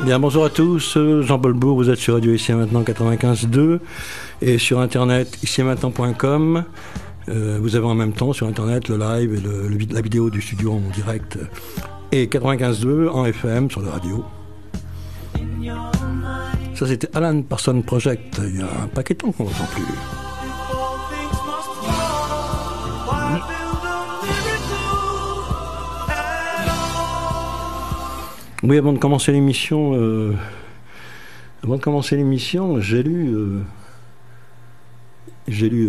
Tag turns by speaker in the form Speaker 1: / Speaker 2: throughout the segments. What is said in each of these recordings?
Speaker 1: Bien, bonjour à tous, Jean-Paul Bourg, vous êtes sur Radio Ici et Maintenant 95.2 et sur internet ici-et-maintenant.com. Vous avez en même temps sur internet le live et la vidéo du studio en direct et 95.2 en FM sur la radio. Ça c'était Alan Parsons Project, il y a un paquet de temps qu'on n'entend plus. Oui, avant de commencer l'émission, j'ai lu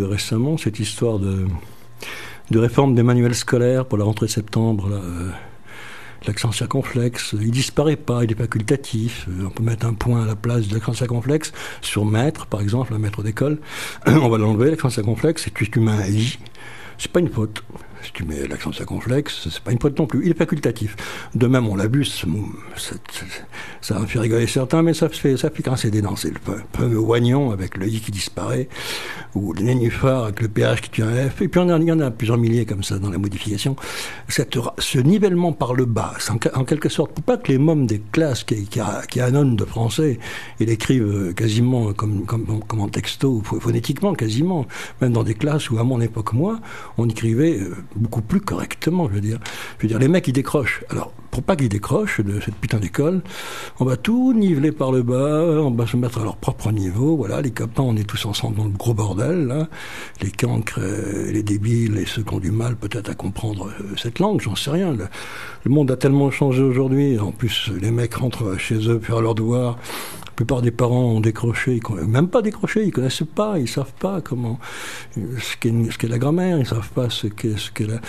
Speaker 1: récemment cette histoire de réforme des manuels scolaires pour la rentrée de septembre. L'accent circonflexe, il disparaît pas, il est facultatif. On peut mettre un point à la place de l'accent circonflexe sur maître, par exemple, un maître d'école. On va l'enlever, l'accent circonflexe, et puis tu mets un i. C'est pas une faute. Si tu mets l'accent circonflexe, c'est pas une faute non plus. Il est facultatif. De même, on l'abuse. Ça a fait rigoler certains, mais ça fait grincer des dents. C'est le fameux oignon avec le i qui disparaît, ou le nénuphar avec le ph qui tue un f. Et puis il y en a plusieurs milliers comme ça dans la modification. Ce nivellement par le bas, c'est en quelque sorte, pour pas que les mômes des classes qui annonnent de français et l'écrivent quasiment comme en texto, phonétiquement quasiment, même dans des classes où à mon époque, moi, on écrivait beaucoup plus correctement, je veux dire, les mecs, ils décrochent. Alors, pour pas qu'ils décrochent de cette putain d'école, on va tout niveler par le bas, on va se mettre à leur propre niveau, voilà, les copains, on est tous ensemble dans le gros bordel, là, les cancres, les débiles, et ceux qui ont du mal peut-être à comprendre cette langue, j'en sais rien. Le monde a tellement changé aujourd'hui, en plus, les mecs rentrent chez eux faire leurs devoirs. La plupart des parents ont décroché, même pas décroché, ils connaissent pas, ils savent pas comment, ce qu'est la grammaire, ils savent pas ce qu'est la...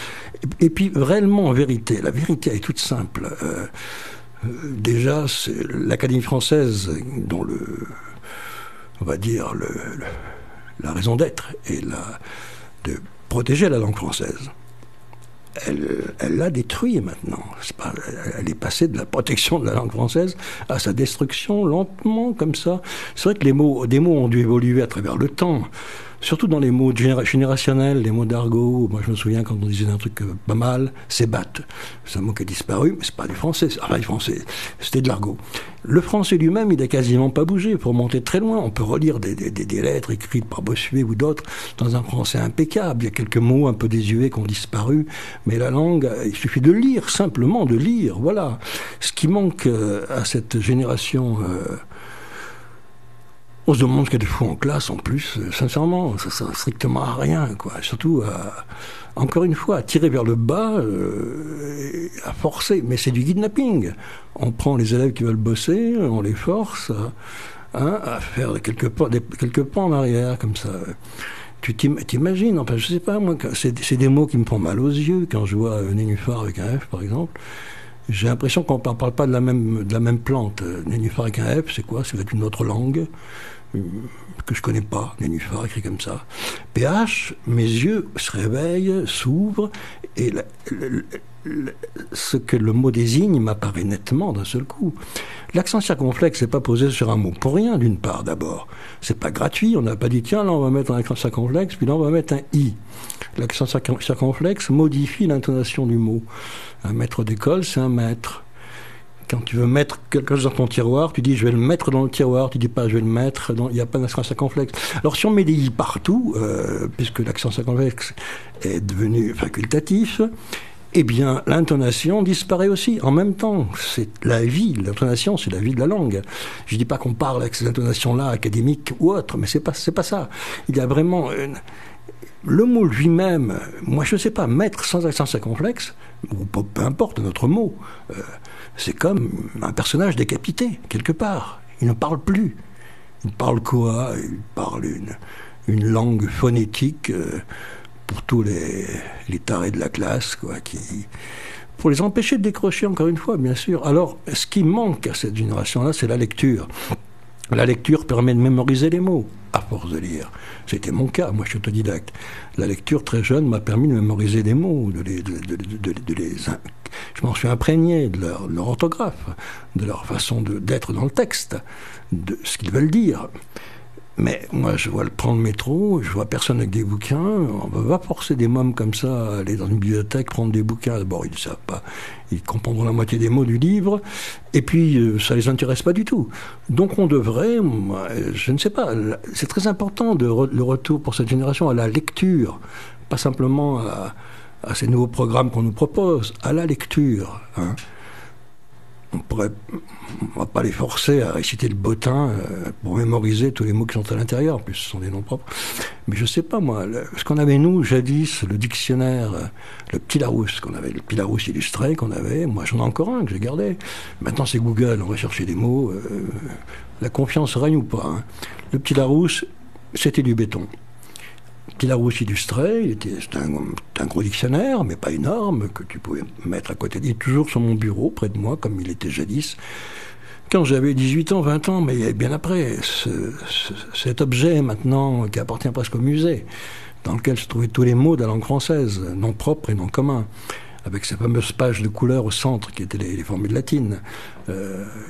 Speaker 1: Et puis, réellement, en vérité, la vérité est toute simple. Déjà, c'est l'Académie française, dont on va dire, la raison d'être est de protéger la langue française. Elle l'a détruit maintenant. Elle est passée de la protection de la langue française à sa destruction lentement, comme ça. C'est vrai que des mots ont dû évoluer à travers le temps. Surtout dans les mots générationnels, les mots d'argot. Moi, je me souviens quand on disait un truc pas mal, c'est batte. C'est un mot qui a disparu, mais c'est pas du français. Enfin, du français, c'était de l'argot. Le français lui-même, il n'a quasiment pas bougé. Il faut remonter très loin. On peut relire des lettres écrites par Bossuet ou d'autres dans un français impeccable. Il y a quelques mots un peu désuets qui ont disparu. Mais la langue, il suffit de lire, simplement de lire. Voilà. Ce qui manque à cette génération... on se demande ce qu'il y a de fou en classe, en plus, sincèrement, ça sert strictement à rien, quoi. Surtout, encore une fois, à tirer vers le bas, à forcer. Mais c'est du kidnapping. On prend les élèves qui veulent bosser, on les force à faire quelques pas en arrière, comme ça. Tu t'imagines, enfin, je sais pas, moi, c'est des mots qui me font mal aux yeux, quand je vois nénuphar avec un F, par exemple. J'ai l'impression qu'on ne parle pas de la même plante. Nénuphar avec un F, c'est quoi? C'est une autre langue que je connais pas. Nénuphar écrit comme ça. PH, mes yeux se réveillent, s'ouvrent, et ce que le mot désigne m'apparaît nettement d'un seul coup. L'accent circonflexe n'est pas posé sur un mot pour rien, d'une part, d'abord. C'est pas gratuit, on n'a pas dit, tiens, là, on va mettre un accent circonflexe, puis là, on va mettre un i. L'accent circonflexe modifie l'intonation du mot. Un maître d'école, c'est un maître. Quand tu veux mettre quelque chose dans ton tiroir, tu dis je vais le mettre dans le tiroir, tu dis pas je vais le mettre dans... Il n'y a pas d'accent circonflexe. Alors si on met des i partout, puisque l'accent circonflexe est devenu facultatif, eh bien l'intonation disparaît aussi en même temps. C'est la vie, l'intonation, c'est la vie de la langue. Je dis pas qu'on parle avec ces intonations-là, académiques ou autres, mais c'est pas ça. Il y a vraiment... Le mot lui-même, moi je ne sais pas, mettre sans accent circonflexe, ou peu importe notre mot, c'est comme un personnage décapité, quelque part. Il ne parle plus. Il parle quoi? Il parle une langue phonétique pour tous les tarés de la classe, quoi, pour les empêcher de décrocher, encore une fois, bien sûr. Alors, ce qui manque à cette génération-là, c'est la lecture. La lecture permet de mémoriser les mots, à force de lire. C'était mon cas, moi je suis autodidacte. La lecture très jeune m'a permis de mémoriser des mots, je m'en suis imprégné de leur orthographe, de leur façon d'être dans le texte, de ce qu'ils veulent dire. Mais moi, je vois prendre le métro, je vois personne avec des bouquins. On ne va pas forcer des mômes comme ça à aller dans une bibliothèque prendre des bouquins. D'abord, ils ne savent pas. Ils comprendront la moitié des mots du livre. Et puis, ça ne les intéresse pas du tout. Donc, on devrait, moi, je ne sais pas, c'est très important le retour pour cette génération à la lecture. Pas simplement à ces nouveaux programmes qu'on nous propose, à la lecture. Hein. On ne va pas les forcer à réciter le bottin pour mémoriser tous les mots qui sont à l'intérieur. En plus, ce sont des noms propres. Mais je ne sais pas, moi, ce qu'on avait, nous, jadis, le dictionnaire, le petit Larousse qu'on avait, le petit Larousse illustré qu'on avait, moi, j'en ai encore un que j'ai gardé. Maintenant, c'est Google, on va chercher des mots. La confiance règne ou pas. Hein. Le petit Larousse, c'était du béton. Petit Larousse illustré, c'était un gros dictionnaire, mais pas énorme, que tu pouvais mettre à côté. Il est toujours sur mon bureau, près de moi, comme il était jadis. Quand j'avais 18 ans, 20 ans, mais bien après, cet objet maintenant qui appartient presque au musée, dans lequel se trouvaient tous les mots de la langue française, non propres et non communs, avec ces fameuses pages de couleurs au centre qui étaient les formules latines.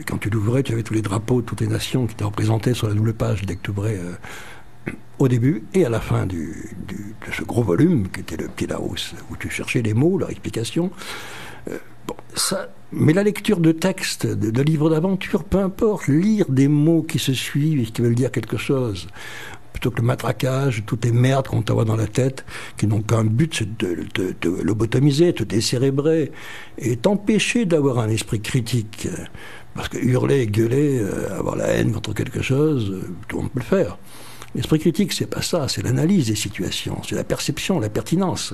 Speaker 1: Quand tu l'ouvrais, tu avais tous les drapeaux de toutes les nations qui étaient représentés sur la double page dès que tu ouvrais au début et à la fin de ce gros volume qui était le petit Larousse, où tu cherchais les mots, leur explication. Mais la lecture de textes, de livres d'aventure, peu importe, lire des mots qui se suivent et qui veulent dire quelque chose, plutôt que le matraquage, toutes les merdes qu'on t'envoie dans la tête, qui n'ont qu'un but, c'est de te lobotomiser, te décérébrer, et t'empêcher d'avoir un esprit critique. Parce que hurler, gueuler, avoir la haine contre quelque chose, tout le monde peut le faire. L'esprit critique, c'est pas ça, c'est l'analyse des situations, c'est la perception, la pertinence,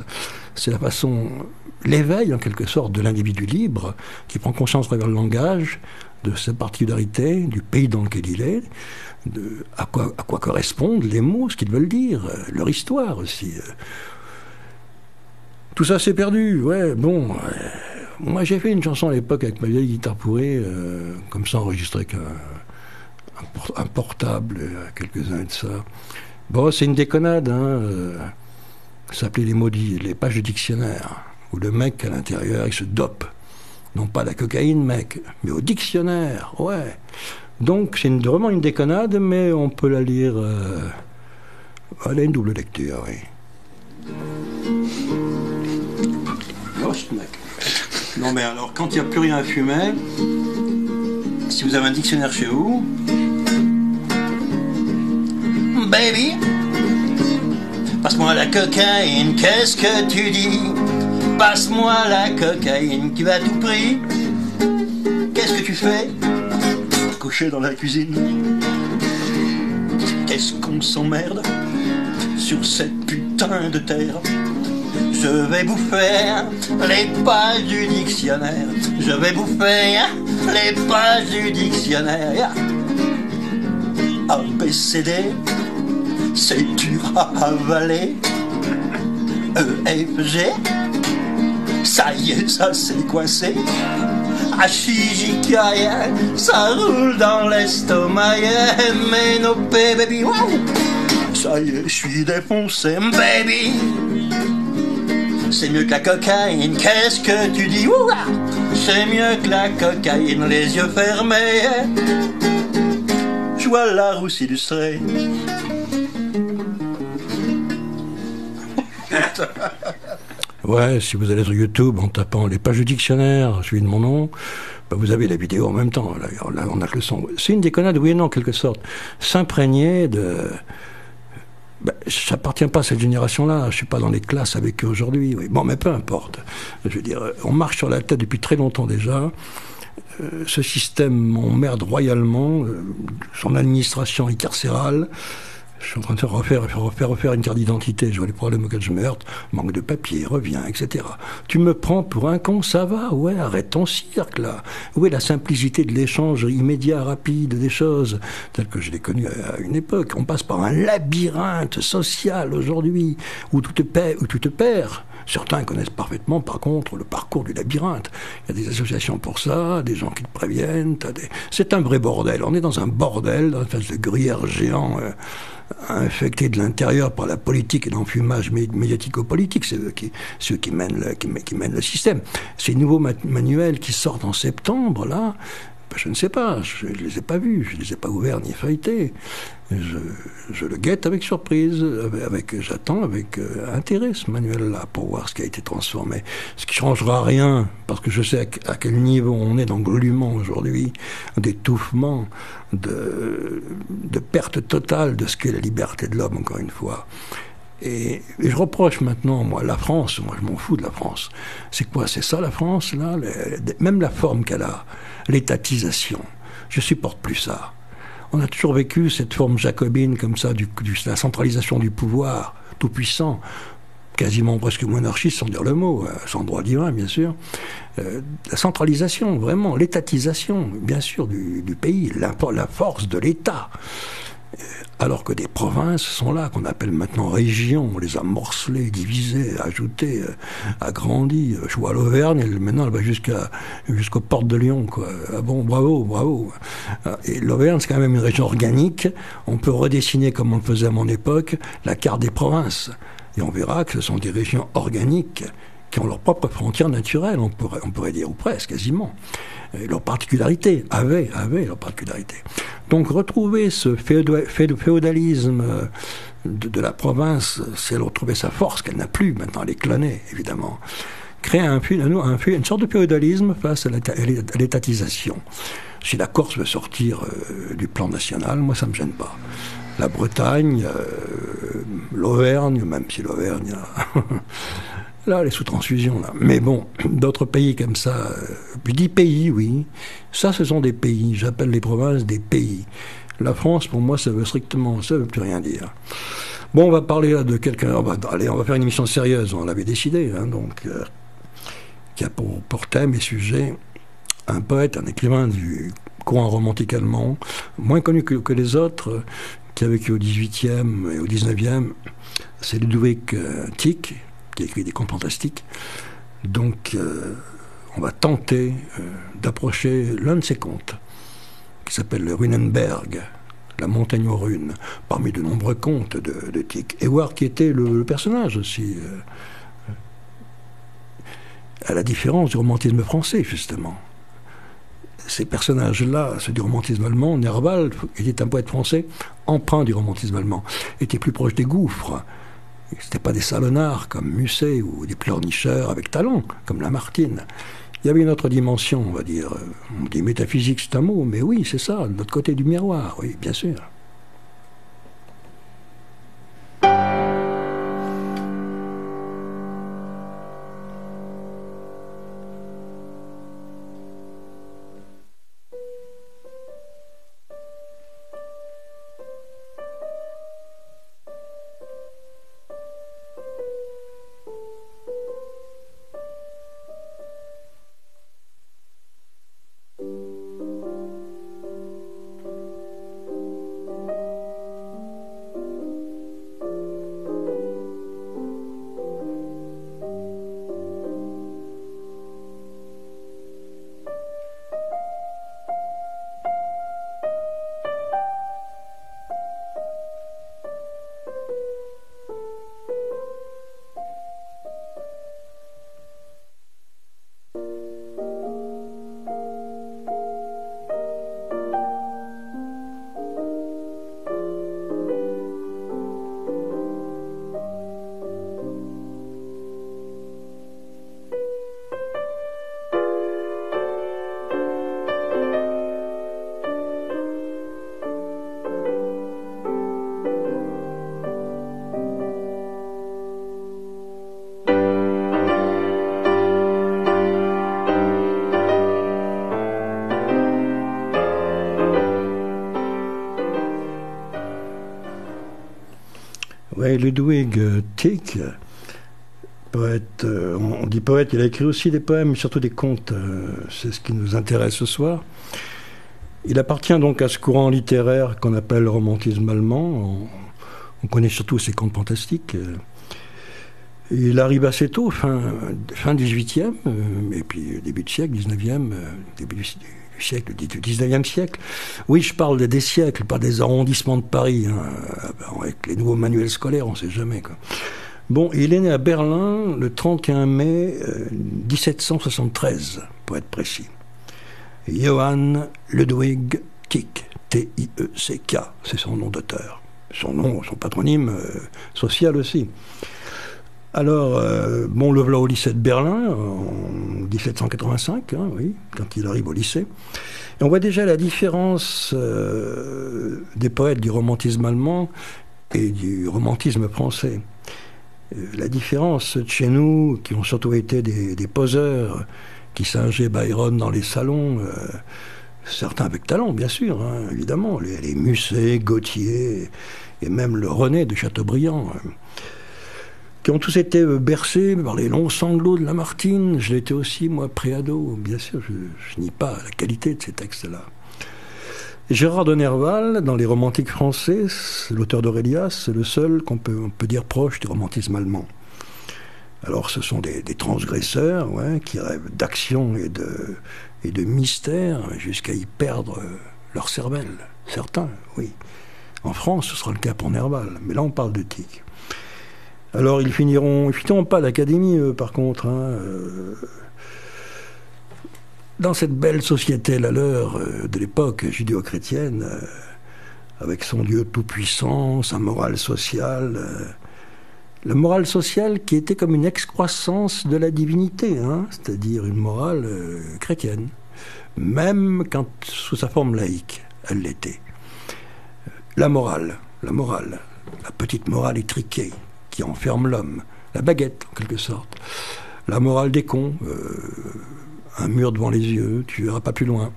Speaker 1: c'est la façon, l'éveil en quelque sorte de l'individu libre qui prend conscience à travers le langage de ses particularités, du pays dans lequel il est, à quoi correspondent les mots, ce qu'ils veulent dire, leur histoire aussi. Tout ça c'est perdu, ouais, bon. Moi j'ai fait une chanson à l'époque avec ma vieille guitare pourrie, comme ça enregistrée avec un portable, quelques-uns de ça. Bon, c'est une déconnade, hein. Ça s'appelait les maudits, les pages de dictionnaire, où le mec, à l'intérieur, il se dope. Non pas la cocaïne, mec, mais au dictionnaire, ouais. Donc, c'est vraiment une déconnade, mais on peut la lire... Elle a une double lecture, oui. Lost, mec. Non, mais alors, quand il n'y a plus rien à fumer, si vous avez un dictionnaire chez vous... Baby, passe-moi la cocaïne, qu'est-ce que tu dis? Passe-moi la cocaïne, tu vas à tout prix. Qu'est-ce que tu fais? Couché dans la cuisine. Qu'est-ce qu'on s'emmerde sur cette putain de terre? Je vais bouffer les pages du dictionnaire. Je vais bouffer les pages du dictionnaire. A, B, C, D, c'est dur à avaler. E, F, G, ça y est, ça s'est coincé. H, I, J, K, ça roule dans l'estomac. Mais no P, baby, wow. Ça y est, je suis défoncé, baby. C'est mieux que la cocaïne, qu'est-ce que tu dis? Ouah, c'est mieux que la cocaïne, les yeux fermés. Je vois la rousse illustrée. Ouais, si vous allez sur YouTube en tapant les pages du dictionnaire, suivi de mon nom, bah vous avez la vidéo en même temps. Là, on a que le son. C'est une déconnade, oui et non, en quelque sorte. S'imprégner de... ça appartient pas à cette génération-là. Je suis pas dans les classes avec eux aujourd'hui. Oui. Bon, mais peu importe. Je veux dire, on marche sur la tête depuis très longtemps déjà. Ce système emmerde royalement. Son administration est carcérale. Je suis en train de refaire une carte d'identité. Je vois les problèmes auxquels je me heurte. Manque de papier, reviens, etc. Tu me prends pour un con, ça va? Ouais, arrête ton cirque, là. Où est la simplicité de l'échange immédiat, rapide des choses, telles que je l'ai connu à une époque? On passe par un labyrinthe social aujourd'hui, où tu te perds. Certains connaissent parfaitement, par contre, le parcours du labyrinthe. Il y a des associations pour ça, des gens qui te préviennent. C'est un vrai bordel. On est dans un bordel, dans une espèce de gruyère géant infecté de l'intérieur par la politique et l'enfumage médiatico-politique. C'est ceux qui mènent le système. Ces nouveaux manuels qui sortent en septembre, là, Je ne sais pas, je ne les ai pas vus, je ne les ai pas ouverts ni feuilletés. Je le guette avec surprise, j'attends avec intérêt ce manuel-là pour voir ce qui a été transformé. Ce qui ne changera rien, parce que je sais à quel niveau on est d'englument aujourd'hui, d'étouffement, de perte totale de ce qu'est la liberté de l'homme, encore une fois. Et je reproche maintenant, moi, la France, moi je m'en fous de la France. C'est quoi? C'est ça la France, là? Même la forme qu'elle a, l'étatisation. Je supporte plus ça. On a toujours vécu cette forme jacobine comme ça, la centralisation du pouvoir, tout puissant, quasiment presque monarchiste, sans dire le mot, sans droit divin, bien sûr. La centralisation, vraiment, l'étatisation, bien sûr, du pays, la force de l'État. Alors que des provinces sont là, qu'on appelle maintenant régions, on les a morcelées, divisées, ajoutées, agrandies. Je vois l'Auvergne, maintenant elle va jusqu'aux portes de Lyon, quoi. Ah bon, bravo, bravo. Et l'Auvergne, c'est quand même une région organique. On peut redessiner, comme on le faisait à mon époque, la carte des provinces. Et on verra que ce sont des régions organiques qui ont leurs propres frontières naturelles, on pourrait dire, ou presque, quasiment. Et leurs particularités, avaient leurs particularités. Donc retrouver ce féodalisme de la province, c'est retrouver sa force qu'elle n'a plus, maintenant elle est clonée, évidemment. Créer une sorte de féodalisme face à l'étatisation. Si la Corse veut sortir du plan national, moi ça ne me gêne pas. La Bretagne, l'Auvergne, même si l'Auvergne... Là, elle est sous transfusion, là. Mais bon, d'autres pays comme ça, je dis pays, oui. Ça, ce sont des pays. J'appelle les provinces des pays. La France, pour moi, ça veut plus rien dire. Bon, on va parler là de quelqu'un... on va faire une émission sérieuse, on l'avait décidé, hein, donc, qui a pour thème et sujet un poète, un écrivain du courant romantique allemand, moins connu que les autres, qui a vécu au XVIIIe et au XIXe, c'est Ludwig Tieck, qui a écrit des contes fantastiques. Donc, on va tenter d'approcher l'un de ses contes, qui s'appelle le Runenberg, la montagne aux runes, parmi de nombreux contes de Tieck, et voir qui était le personnage aussi, à la différence du romantisme français, justement. Ces personnages-là, ceux du romantisme allemand, Nerval, qui était un poète français, emprunt du romantisme allemand, était plus proche des gouffres. C'était pas des salonnards comme Musset ou des pleurnicheurs avec talent, comme Lamartine. Il y avait une autre dimension, on va dire. On dit métaphysique, c'est un mot, mais oui, c'est ça, de l'autre côté du miroir, oui, bien sûr. Ouais, Ludwig Tieck, poète, on dit poète, il a écrit aussi des poèmes, mais surtout des contes, c'est ce qui nous intéresse ce soir. Il appartient donc à ce courant littéraire qu'on appelle le romantisme allemand. On connaît surtout ses contes fantastiques. Il arrive assez tôt, fin 18e, et puis début de siècle, 19e, début du siècle, du 19e siècle. Oui, je parle des siècles, pas des arrondissements de Paris. Hein. Avec les nouveaux manuels scolaires, on ne sait jamais, quoi. Bon, il est né à Berlin le 31 mai 1773, pour être précis. Johann Ludwig Tieck, T-I-E-C-K, c'est son nom d'auteur. Son patronyme social aussi. Alors, bon, le voilà au lycée de Berlin, en 1785, hein, oui, quand il arrive au lycée. Et on voit déjà la différence des poètes du romantisme allemand et du romantisme français. La différence de chez nous, qui ont surtout été des poseurs, qui singeaient Byron dans les salons, certains avec talent, bien sûr, hein, évidemment, les Musset, Gautier, et même le René de Chateaubriand, qui ont tous été bercés par les longs sanglots de Lamartine. Je l'étais aussi, moi, préado, bien sûr, je nie pas la qualité de ces textes-là. Gérard de Nerval, dans les romantiques français, l'auteur d'Aurélias, c'est le seul qu'on peut dire proche du romantisme allemand. Alors ce sont des transgresseurs, ouais, qui rêvent d'action et de mystère jusqu'à y perdre leur cervelle. Certains, oui. En France, ce sera le cas pour Nerval, mais là on parle de Tieck. Alors ils finiront pas à l'académie, par contre, hein, dans cette belle société, la leur, de l'époque judéo-chrétienne, avec son Dieu tout-puissant, sa morale sociale, la morale sociale qui était comme une excroissance de la divinité, hein, c'est-à-dire une morale chrétienne, même quand sous sa forme laïque, elle l'était. La morale, la petite morale étriquée qui enferme l'homme, la baguette en quelque sorte, la morale des cons, un mur devant les yeux, tu verras pas plus loin.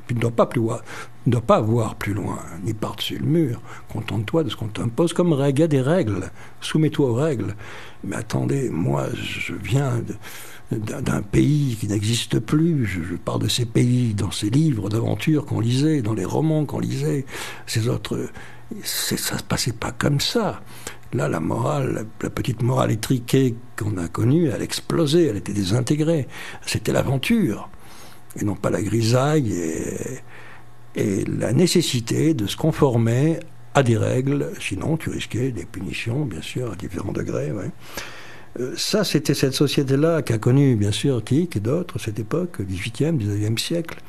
Speaker 1: Tu ne dois pas voir plus loin, ni par-dessus le mur. Contente-toi de ce qu'on t'impose comme règle. Il y a des règles. Soumets-toi aux règles. Mais attendez, moi, je viens d'un pays qui n'existe plus. Je parle de ces pays dans ces livres d'aventure qu'on lisait, dans les romans qu'on lisait. Ces autres... ça se passait pas comme ça. Là, la morale, la petite morale étriquée qu'on a connue, elle explosait, elle était désintégrée. C'était l'aventure, et non pas la grisaille et la nécessité de se conformer à des règles, sinon tu risquais des punitions, bien sûr, à différents degrés. Ouais. Ça, c'était cette société-là qu'a connue, bien sûr, Tieck et d'autres, cette époque, 18e, 19e siècle.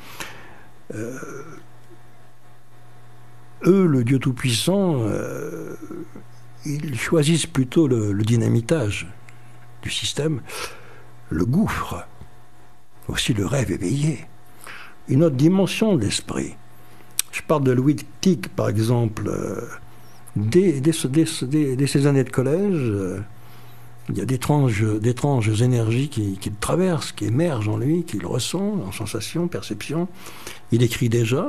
Speaker 1: Eux, le Dieu Tout-Puissant... ils choisissent plutôt le dynamitage du système, le gouffre, aussi le rêve éveillé, une autre dimension de l'esprit. Je parle de Louis Tieck, par exemple, dès ses années de collège, il y a d'étranges énergies qui le traversent, qui émergent en lui, qu'il ressent, en sensation, perception. Il écrit déjà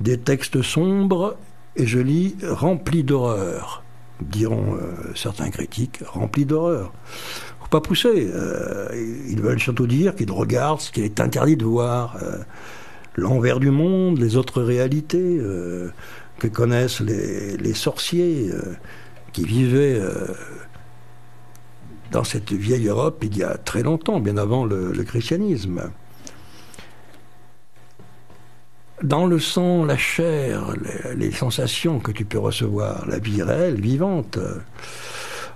Speaker 1: des textes sombres, et je lis « rempli d'horreur », diront certains critiques, « rempli d'horreur ». Faut pas pousser. Ils veulent surtout dire qu'ils regardent ce qu'il est interdit de voir, l'envers du monde, les autres réalités que connaissent les sorciers qui vivaient dans cette vieille Europe il y a très longtemps, bien avant le christianisme. Dans le sang, la chair, les sensations que tu peux recevoir, la vie réelle, vivante,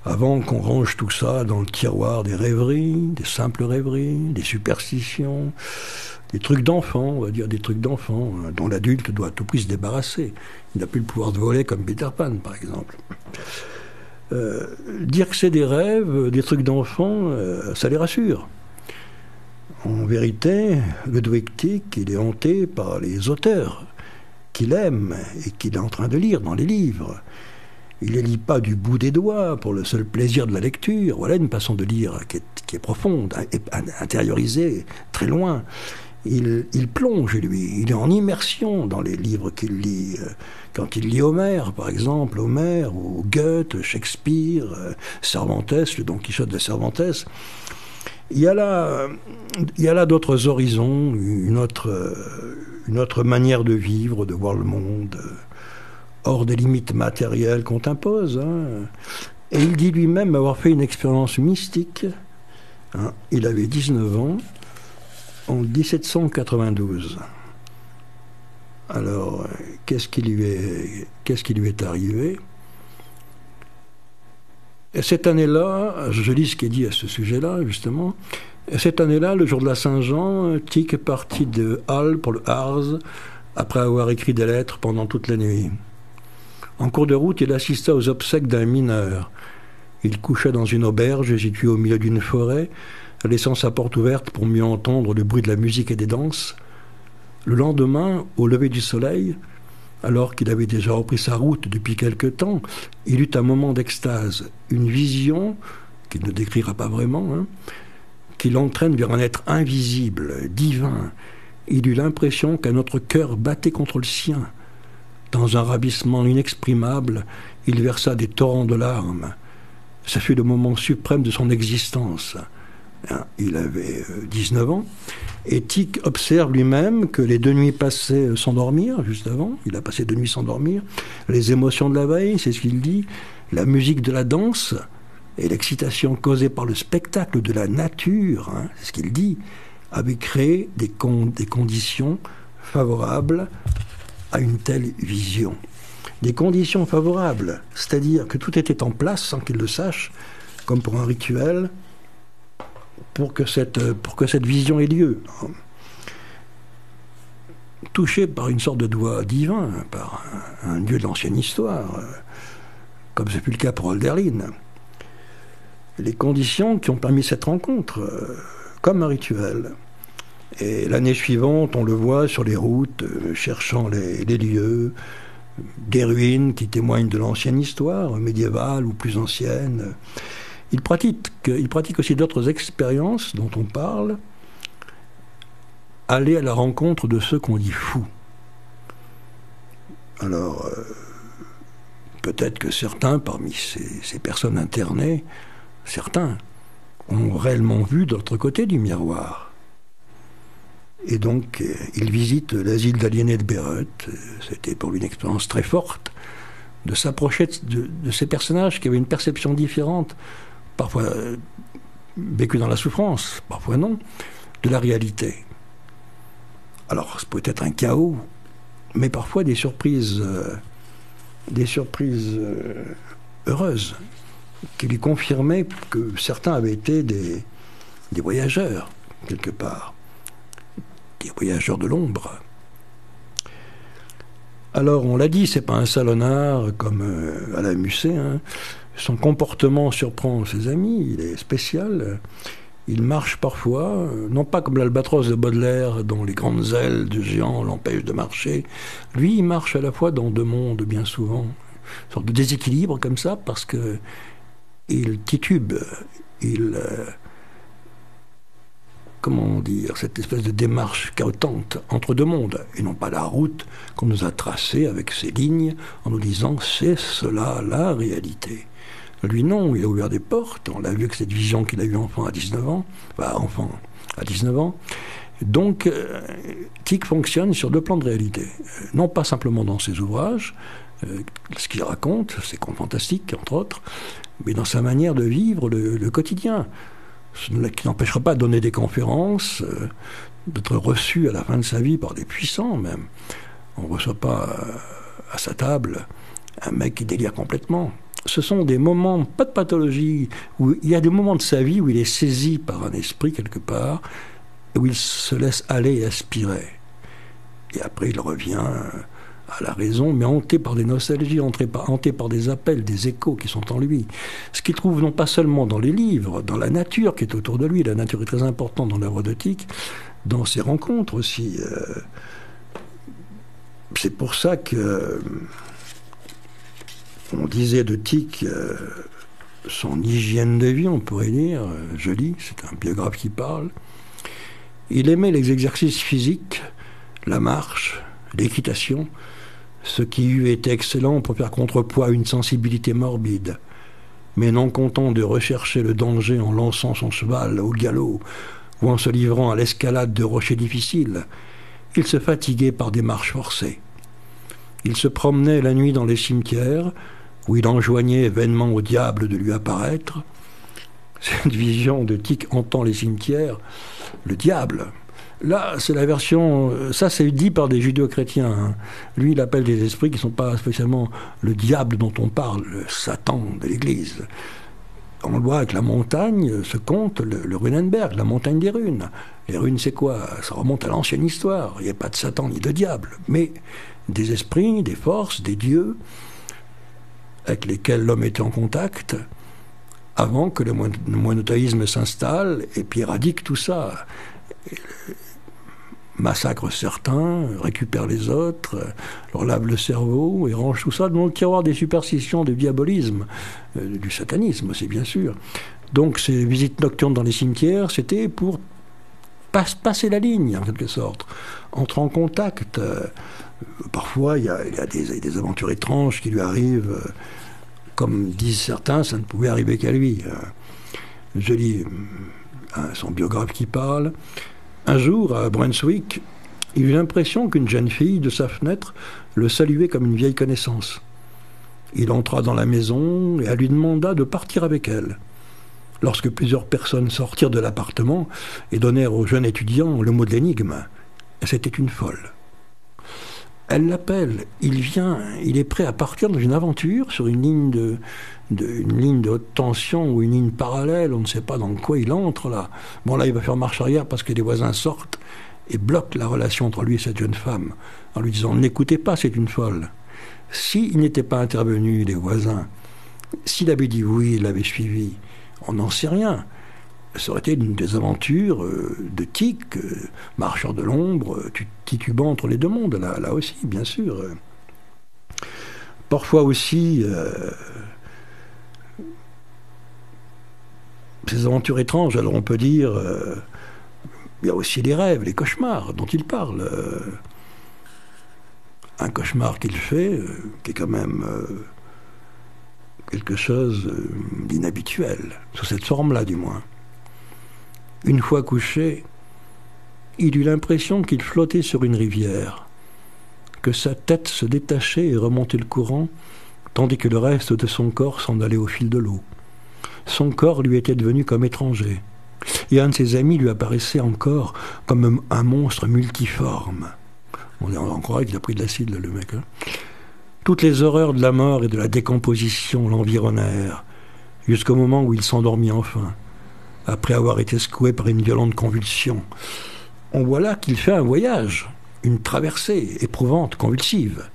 Speaker 1: avant qu'on range tout ça dans le tiroir des rêveries, des simples rêveries, des superstitions, des trucs d'enfants, on va dire des trucs d'enfants, dont l'adulte doit à tout prix se débarrasser. Il n'a plus le pouvoir de voler comme Peter Pan, par exemple. Dire que c'est des rêves, des trucs d'enfants, ça les rassure. En vérité, Ludwig Tieck, il est hanté par les auteurs qu'il aime et qu'il est en train de lire dans les livres. Il ne les lit pas du bout des doigts pour le seul plaisir de la lecture. Voilà une façon de lire qui est profonde, intériorisée, très loin. Il plonge, lui. Il est en immersion dans les livres qu'il lit. Quand il lit Homère, par exemple, Homère, ou Goethe, Shakespeare, Cervantes, le Don Quichotte de Cervantes, il y a là d'autres horizons, une autre manière de vivre, de voir le monde, hors des limites matérielles qu'on t'impose. Hein. Et il dit lui-même avoir fait une expérience mystique. Hein. Il avait 19 ans, en 1792. Alors, qu'est-ce qui lui est arrivé ? Et cette année-là, je lis ce qui est dit à ce sujet-là, justement, Et cette année-là, le jour de la Saint-Jean, Tieck est parti de Halle pour le Harz, après avoir écrit des lettres pendant toute la nuit. En cours de route, il assista aux obsèques d'un mineur. Il coucha dans une auberge située au milieu d'une forêt, laissant sa porte ouverte pour mieux entendre le bruit de la musique et des danses. Le lendemain, au lever du soleil, alors qu'il avait déjà repris sa route depuis quelque temps, il eut un moment d'extase, une vision, qu'il ne décrira pas vraiment, qui l'entraîne vers un être invisible, divin. Il eut l'impression qu'un autre cœur battait contre le sien. Dans un ravissement inexprimable, il versa des torrents de larmes. Ce fut le moment suprême de son existence. Il avait 19 ans, et Tieck observe lui-même que les 2 nuits passées sans dormir, juste avant, il a passé 2 nuits sans dormir, les émotions de la veille, c'est ce qu'il dit, la musique de la danse, et l'excitation causée par le spectacle de la nature, c'est ce qu'il dit, avaient créé des conditions favorables à une telle vision. Des conditions favorables, c'est-à-dire que tout était en place sans qu'il le sache, comme pour un rituel, pour que cette vision ait lieu. Touché par une sorte de doigt divin, par un dieu de l'ancienne histoire, comme ce fut le cas pour Hölderlin. Les conditions qui ont permis cette rencontre, comme un rituel. Et l'année suivante, on le voit sur les routes, cherchant les lieux, des ruines qui témoignent de l'ancienne histoire, médiévale ou plus ancienne. Il pratique aussi d'autres expériences dont on parle, aller à la rencontre de ceux qu'on dit fous. Alors, peut-être que certains, parmi ces personnes internées, certains ont réellement vu de l'autre côté du miroir. Et donc, il visite l'asile d'aliénés de Bayreuth. C'était pour lui une expérience très forte de s'approcher de ces personnages qui avaient une perception différente, parfois vécue dans la souffrance, parfois non, de la réalité. Alors, ça peut être un chaos, mais parfois des surprises heureuses, qui lui confirmaient que certains avaient été des voyageurs, quelque part, des voyageurs de l'ombre. Alors, on l'a dit, c'est pas un salonnard comme à la Musset. Son comportement surprend ses amis, il est spécial. Il marche parfois, non pas comme l'albatros de Baudelaire, dont les grandes ailes de géant l'empêchent de marcher. Lui, il marche à la fois dans 2 mondes, bien souvent. Une sorte de déséquilibre comme ça, parce que il titube, comment dire, cette espèce de démarche chaotante entre 2 mondes, et non pas la route qu'on nous a tracée avec ses lignes, en nous disant c'est cela la réalité. Lui non, il a ouvert des portes, on l'a vu avec cette vision qu'il a eue enfant à 19 ans, Donc, Tieck fonctionne sur 2 plans de réalité, non pas simplement dans ses ouvrages, ce qu'il raconte, ses contes fantastiques entre autres, mais dans sa manière de vivre le quotidien, ce qui n'empêchera pas de donner des conférences, d'être reçu à la fin de sa vie par des puissants même. On ne reçoit pas à sa table un mec qui délire complètement. Ce sont des moments, pas de pathologie, où il y a des moments de sa vie où il est saisi par un esprit quelque part, et où il se laisse aller et aspirer. Et après il revient à la raison, mais hanté par des nostalgies, hanté par des appels, des échos qui sont en lui. Ce qu'il trouve non pas seulement dans les livres, dans la nature qui est autour de lui, la nature est très importante dans l'œuvre de Tieck, dans ses rencontres aussi. C'est pour ça que on disait de Tieck son hygiène de vie, on pourrait dire, joli, c'est un biographe qui parle. Il aimait les exercices physiques, la marche, l'équitation, ce qui eût été excellent pour faire contrepoids à une sensibilité morbide. Mais non content de rechercher le danger en lançant son cheval au galop ou en se livrant à l'escalade de rochers difficiles, il se fatiguait par des marches forcées. Il se promenait la nuit dans les cimetières, où il enjoignait vainement au diable de lui apparaître. Cette vision de Tieck hantant les cimetières, le diable. Là, c'est la version... Ça, c'est dit par des judéo-chrétiens. Lui, il appelle des esprits qui ne sont pas spécialement le diable dont on parle, le Satan de l'Église. on le voit avec la montagne, ce conte, le Runenberg, la montagne des runes. Les runes, c'est quoi? Ça remonte à l'ancienne histoire. Il n'y a pas de Satan ni de diable, mais des esprits, des forces, des dieux avec lesquels l'homme était en contact avant que le monothéisme s'installe et puis éradique tout ça. Massacre certains, récupère les autres, leur lave le cerveau et range tout ça dans le tiroir des superstitions, du diabolisme, du satanisme aussi bien sûr. Donc ces visites nocturnes dans les cimetières, c'était pour passer la ligne en quelque sorte, entrer en contact. Parfois il y a des aventures étranges qui lui arrivent, comme disent certains, ça ne pouvait arriver qu'à lui. Je lis son biographe qui parle. Un jour, à Brunswick, il eut l'impression qu'une jeune fille, de sa fenêtre, le saluait comme une vieille connaissance. Il entra dans la maison et elle lui demanda de partir avec elle. Lorsque plusieurs personnes sortirent de l'appartement et donnèrent au jeune étudiant le mot de l'énigme, c'était une folle. Elle l'appelle, il vient, il est prêt à partir dans une aventure sur une ligne de haute tension ou une ligne parallèle, on ne sait pas dans quoi il entre là. Bon là il va faire marche arrière parce que les voisins sortent et bloquent la relation entre lui et cette jeune femme en lui disant n'écoutez pas, c'est une folle. S'il n'était pas intervenu, les voisins, s'il avait dit oui, il l'avait suivi, on n'en sait rien. Ça aurait été une des aventures de Tic, marcheur de l'ombre, titubant entre les deux mondes, là aussi, bien sûr. Parfois aussi, ces aventures étranges, alors on peut dire, il y a aussi les rêves, les cauchemars dont il parle. Un cauchemar qu'il fait, qui est quand même quelque chose d'inhabituel, sous cette forme-là du moins. Une fois couché, il eut l'impression qu'il flottait sur une rivière, que sa tête se détachait et remontait le courant, tandis que le reste de son corps s'en allait au fil de l'eau. Son corps lui était devenu comme étranger, et un de ses amis lui apparaissait encore comme un monstre multiforme. On croirait qu'il a pris de l'acide, là, le mec. Hein. Toutes les horreurs de la mort et de la décomposition l'environnèrent, jusqu'au moment où il s'endormit enfin, après avoir été secoué par une violente convulsion. On voit là qu'il fait un voyage, une traversée éprouvante, convulsive.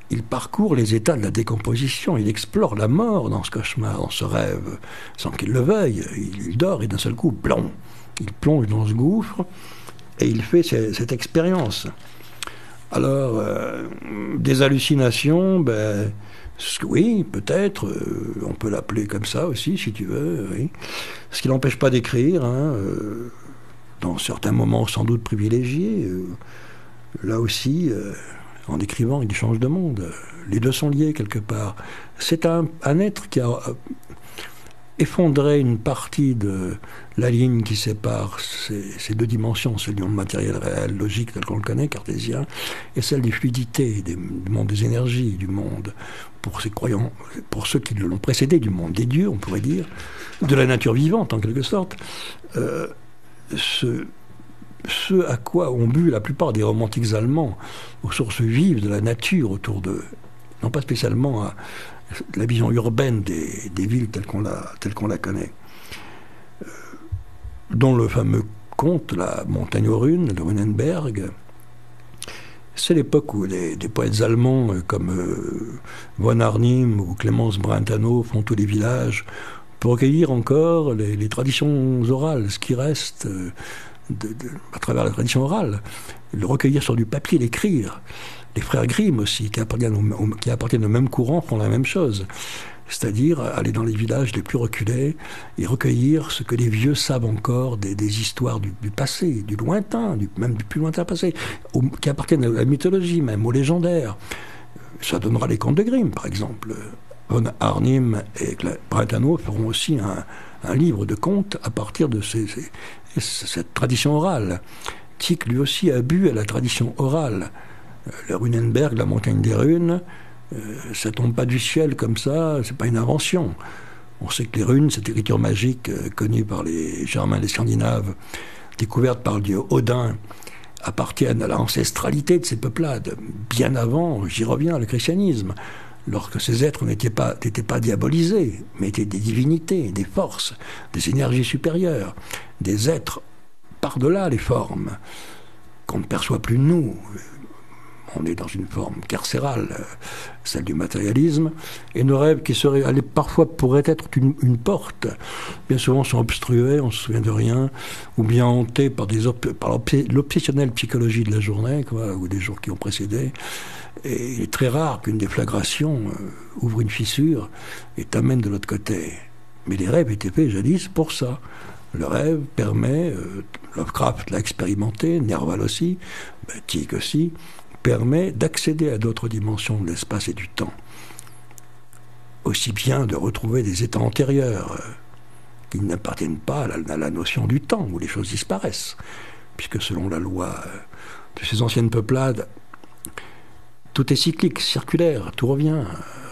Speaker 1: Il parcourt les états de la décomposition, il explore la mort dans ce cauchemar, dans ce rêve, sans qu'il le veuille. Il dort et d'un seul coup, plomb, il plonge dans ce gouffre et il fait cette expérience. Alors, des hallucinations, oui, peut-être, on peut l'appeler comme ça aussi, si tu veux, oui. Ce qui n'empêche pas d'écrire, hein, dans certains moments sans doute privilégiés. Là aussi, en écrivant, il change de monde. Les deux sont liés quelque part. C'est un être qui a effondré une partie de la ligne qui sépare ces deux dimensions, celle du monde matériel réel, logique tel qu'on le connaît, cartésien, et celle des fluidités, du monde des énergies, du monde, pour ces croyants, pour ceux qui l'ont précédé, du monde des dieux, on pourrait dire, de la nature vivante en quelque sorte. Ce à quoi ont bu la plupart des romantiques allemands, aux sources vives de la nature autour d'eux, non pas spécialement à la vision urbaine des villes telle qu'on la connaît. Dont le fameux conte, la montagne aux runes, le Runenberg, c'est l'époque où des poètes allemands comme von Arnim ou Clemens Brentano font tous les villages pour recueillir encore les traditions orales, ce qui reste à travers la tradition orale, le recueillir sur du papier, l'écrire. Les frères Grimm aussi, qui appartiennent au même courant, font la même chose. C'est-à-dire aller dans les villages les plus reculés et recueillir ce que les vieux savent encore des histoires du passé, du lointain, même du plus lointain passé, qui appartiennent à la mythologie même, aux légendaires. Ça donnera les contes de Grimm, par exemple. Von Arnim et Brentano feront aussi un livre de contes à partir de cette tradition orale. Tieck, lui aussi, a bu à la tradition orale. Le Runenberg, la montagne des runes, ça tombe pas du ciel comme ça, c'est pas une invention. On sait que les runes, cette écriture magique connue par les Germains, les Scandinaves, découverte par le dieu Odin, appartiennent à l'ancestralité de ces peuplades, bien avant, j'y reviens, le christianisme. lorsque ces êtres n'étaient pas diabolisés, mais étaient des divinités, des forces, des énergies supérieures, des êtres par-delà les formes, qu'on ne perçoit plus de nous. On est dans une forme carcérale, celle du matérialisme, et nos rêves qui parfois pourraient être une porte, bien souvent sont obstrués, on ne se souvient de rien, ou bien hantés par l'obsessionnelle psychologie de la journée, ou des jours qui ont précédé. Et il est très rare qu'une déflagration ouvre une fissure et t'amène de l'autre côté. Mais les rêves étaient faits jadis pour ça. Le rêve permet, Lovecraft l'a expérimenté, Nerval aussi, Tieck aussi, permet d'accéder à d'autres dimensions de l'espace et du temps. Aussi bien de retrouver des états antérieurs qui n'appartiennent pas à la notion du temps, où les choses disparaissent. Puisque selon la loi de ces anciennes peuplades, tout est cyclique, circulaire, tout revient.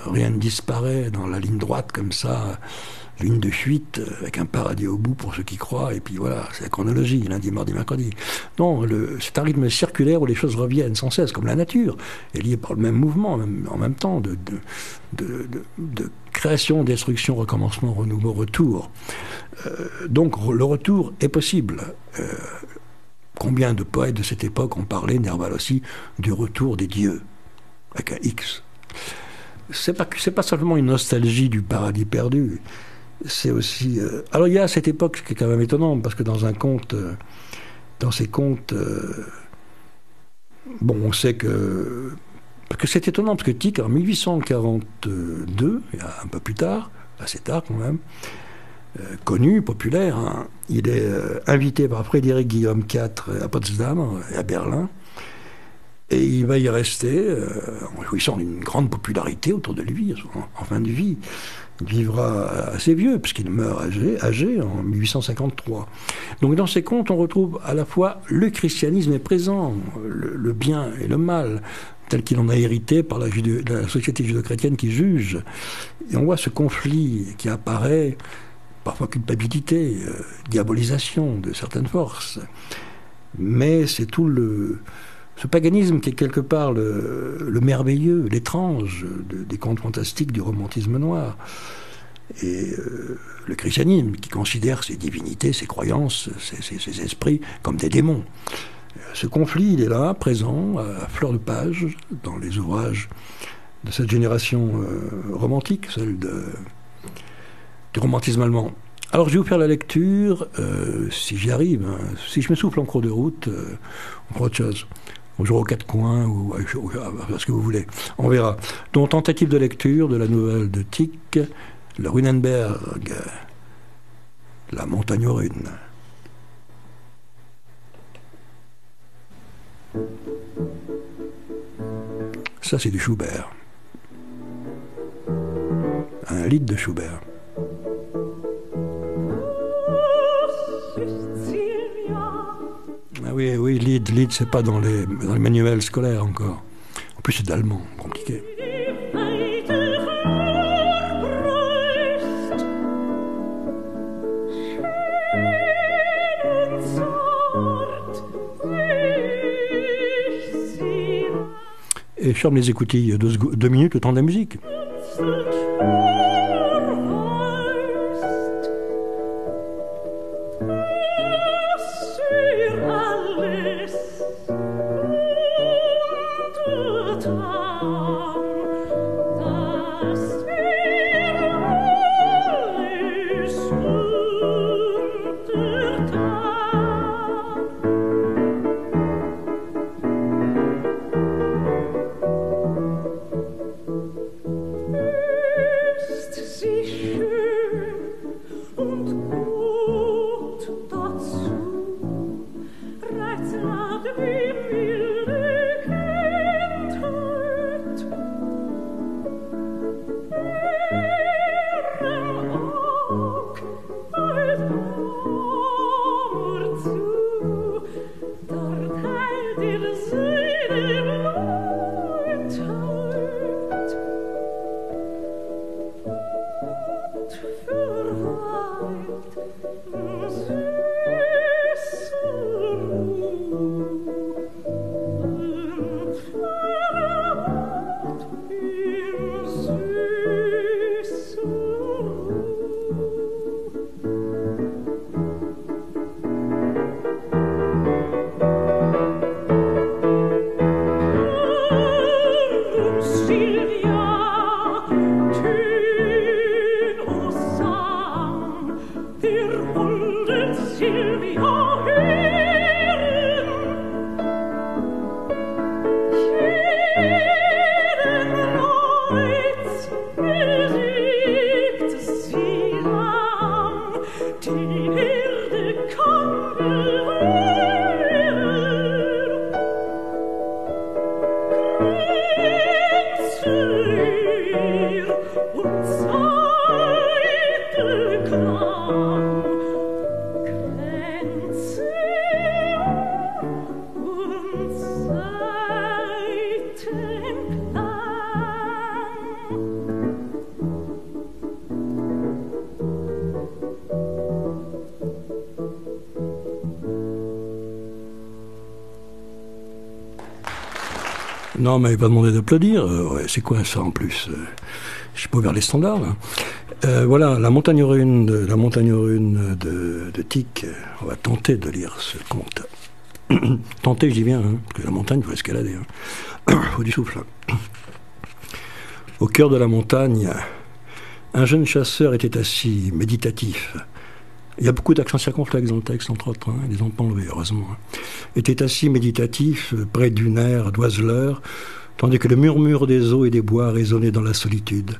Speaker 1: Rien ne disparaît dans la ligne droite comme ça, ligne de fuite avec un paradis au bout pour ceux qui croient, et puis voilà, c'est la chronologie, lundi, mardi, mercredi. Non, c'est un rythme circulaire où les choses reviennent sans cesse, comme la nature, est liée par le même mouvement, en même temps, de création, destruction, recommencement, renouveau, retour. Donc le retour est possible. Combien de poètes de cette époque ont parlé, Nerval aussi, du retour des dieux, avec un X. C'est pas simplement une nostalgie du paradis perdu, c'est aussi... Alors il y a à cette époque, ce qui est quand même étonnant, parce que dans ces contes, bon, on sait que... Parce que c'est étonnant, parce que Tieck, en 1842, un peu plus tard, assez tard quand même, connu, populaire, hein, il est invité par Frédéric Guillaume IV à Potsdam et à Berlin, et il va y rester en jouissant d'une grande popularité autour de lui, en fin de vie. Il vivra assez vieux, puisqu'il meurt âgé en 1853. Donc dans ces contes, on retrouve à la fois le christianisme est présent, le bien et le mal, tel qu'il en a hérité par la société judéo-chrétienne qui juge. Et on voit ce conflit qui apparaît, parfois culpabilité, diabolisation de certaines forces. Mais c'est tout ce paganisme qui est quelque part le merveilleux, l'étrange des contes fantastiques du romantisme noir. Et le christianisme qui considère ces divinités, ces croyances, ces esprits comme des démons. Ce conflit, il est là, présent, à fleur de page, dans les ouvrages de cette génération romantique, celle du romantisme allemand. Alors je vais vous faire la lecture, si j'y arrive, hein. Si je me souffle en cours de route, on fera autre chose. On jouera aux quatre coins, ou à ce que vous voulez. On verra. Donc, tentative de lecture de la nouvelle de Tieck, le Runenberg, la montagne aux runes. Ça, c'est du Schubert. Un lied de Schubert. Ah oui, Lied, c'est pas dans les manuels scolaires encore. En plus, c'est d'allemand, compliqué. Et je ferme les écoutilles 2 minutes, le temps de la musique.
Speaker 2: Wie
Speaker 1: Non, mais il va demander d'applaudir. Ouais, c'est quoi ça en plus je suis pas vers les standards. Voilà, la montagne rune de Tieck. On va tenter de lire ce conte. Tenter, je dis bien, hein, parce que la montagne, il faut escalader. Il faut du souffle. Au cœur de la montagne, un jeune chasseur était assis, méditatif. Il y a beaucoup d'accents circonflexes dans le texte, entre autres, hein, ils les ont pas enlevés, heureusement. Était assis méditatif, près d'une aire d'oiseleur, tandis que le murmure des eaux et des bois résonnait dans la solitude.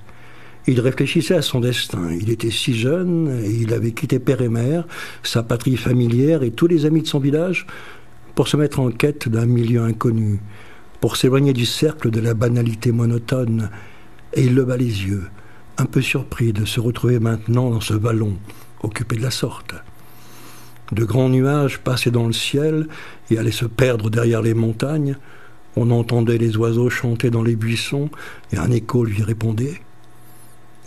Speaker 1: Il réfléchissait à son destin. Il était si jeune, et il avait quitté père et mère, sa patrie familière et tous les amis de son village, pour se mettre en quête d'un milieu inconnu, pour s'éloigner du cercle de la banalité monotone. Et il leva les yeux, un peu surpris de se retrouver maintenant dans ce vallon, occupé de la sorte. De grands nuages passaient dans le ciel et allaient se perdre derrière les montagnes. On entendait les oiseaux chanter dans les buissons et un écho lui répondait.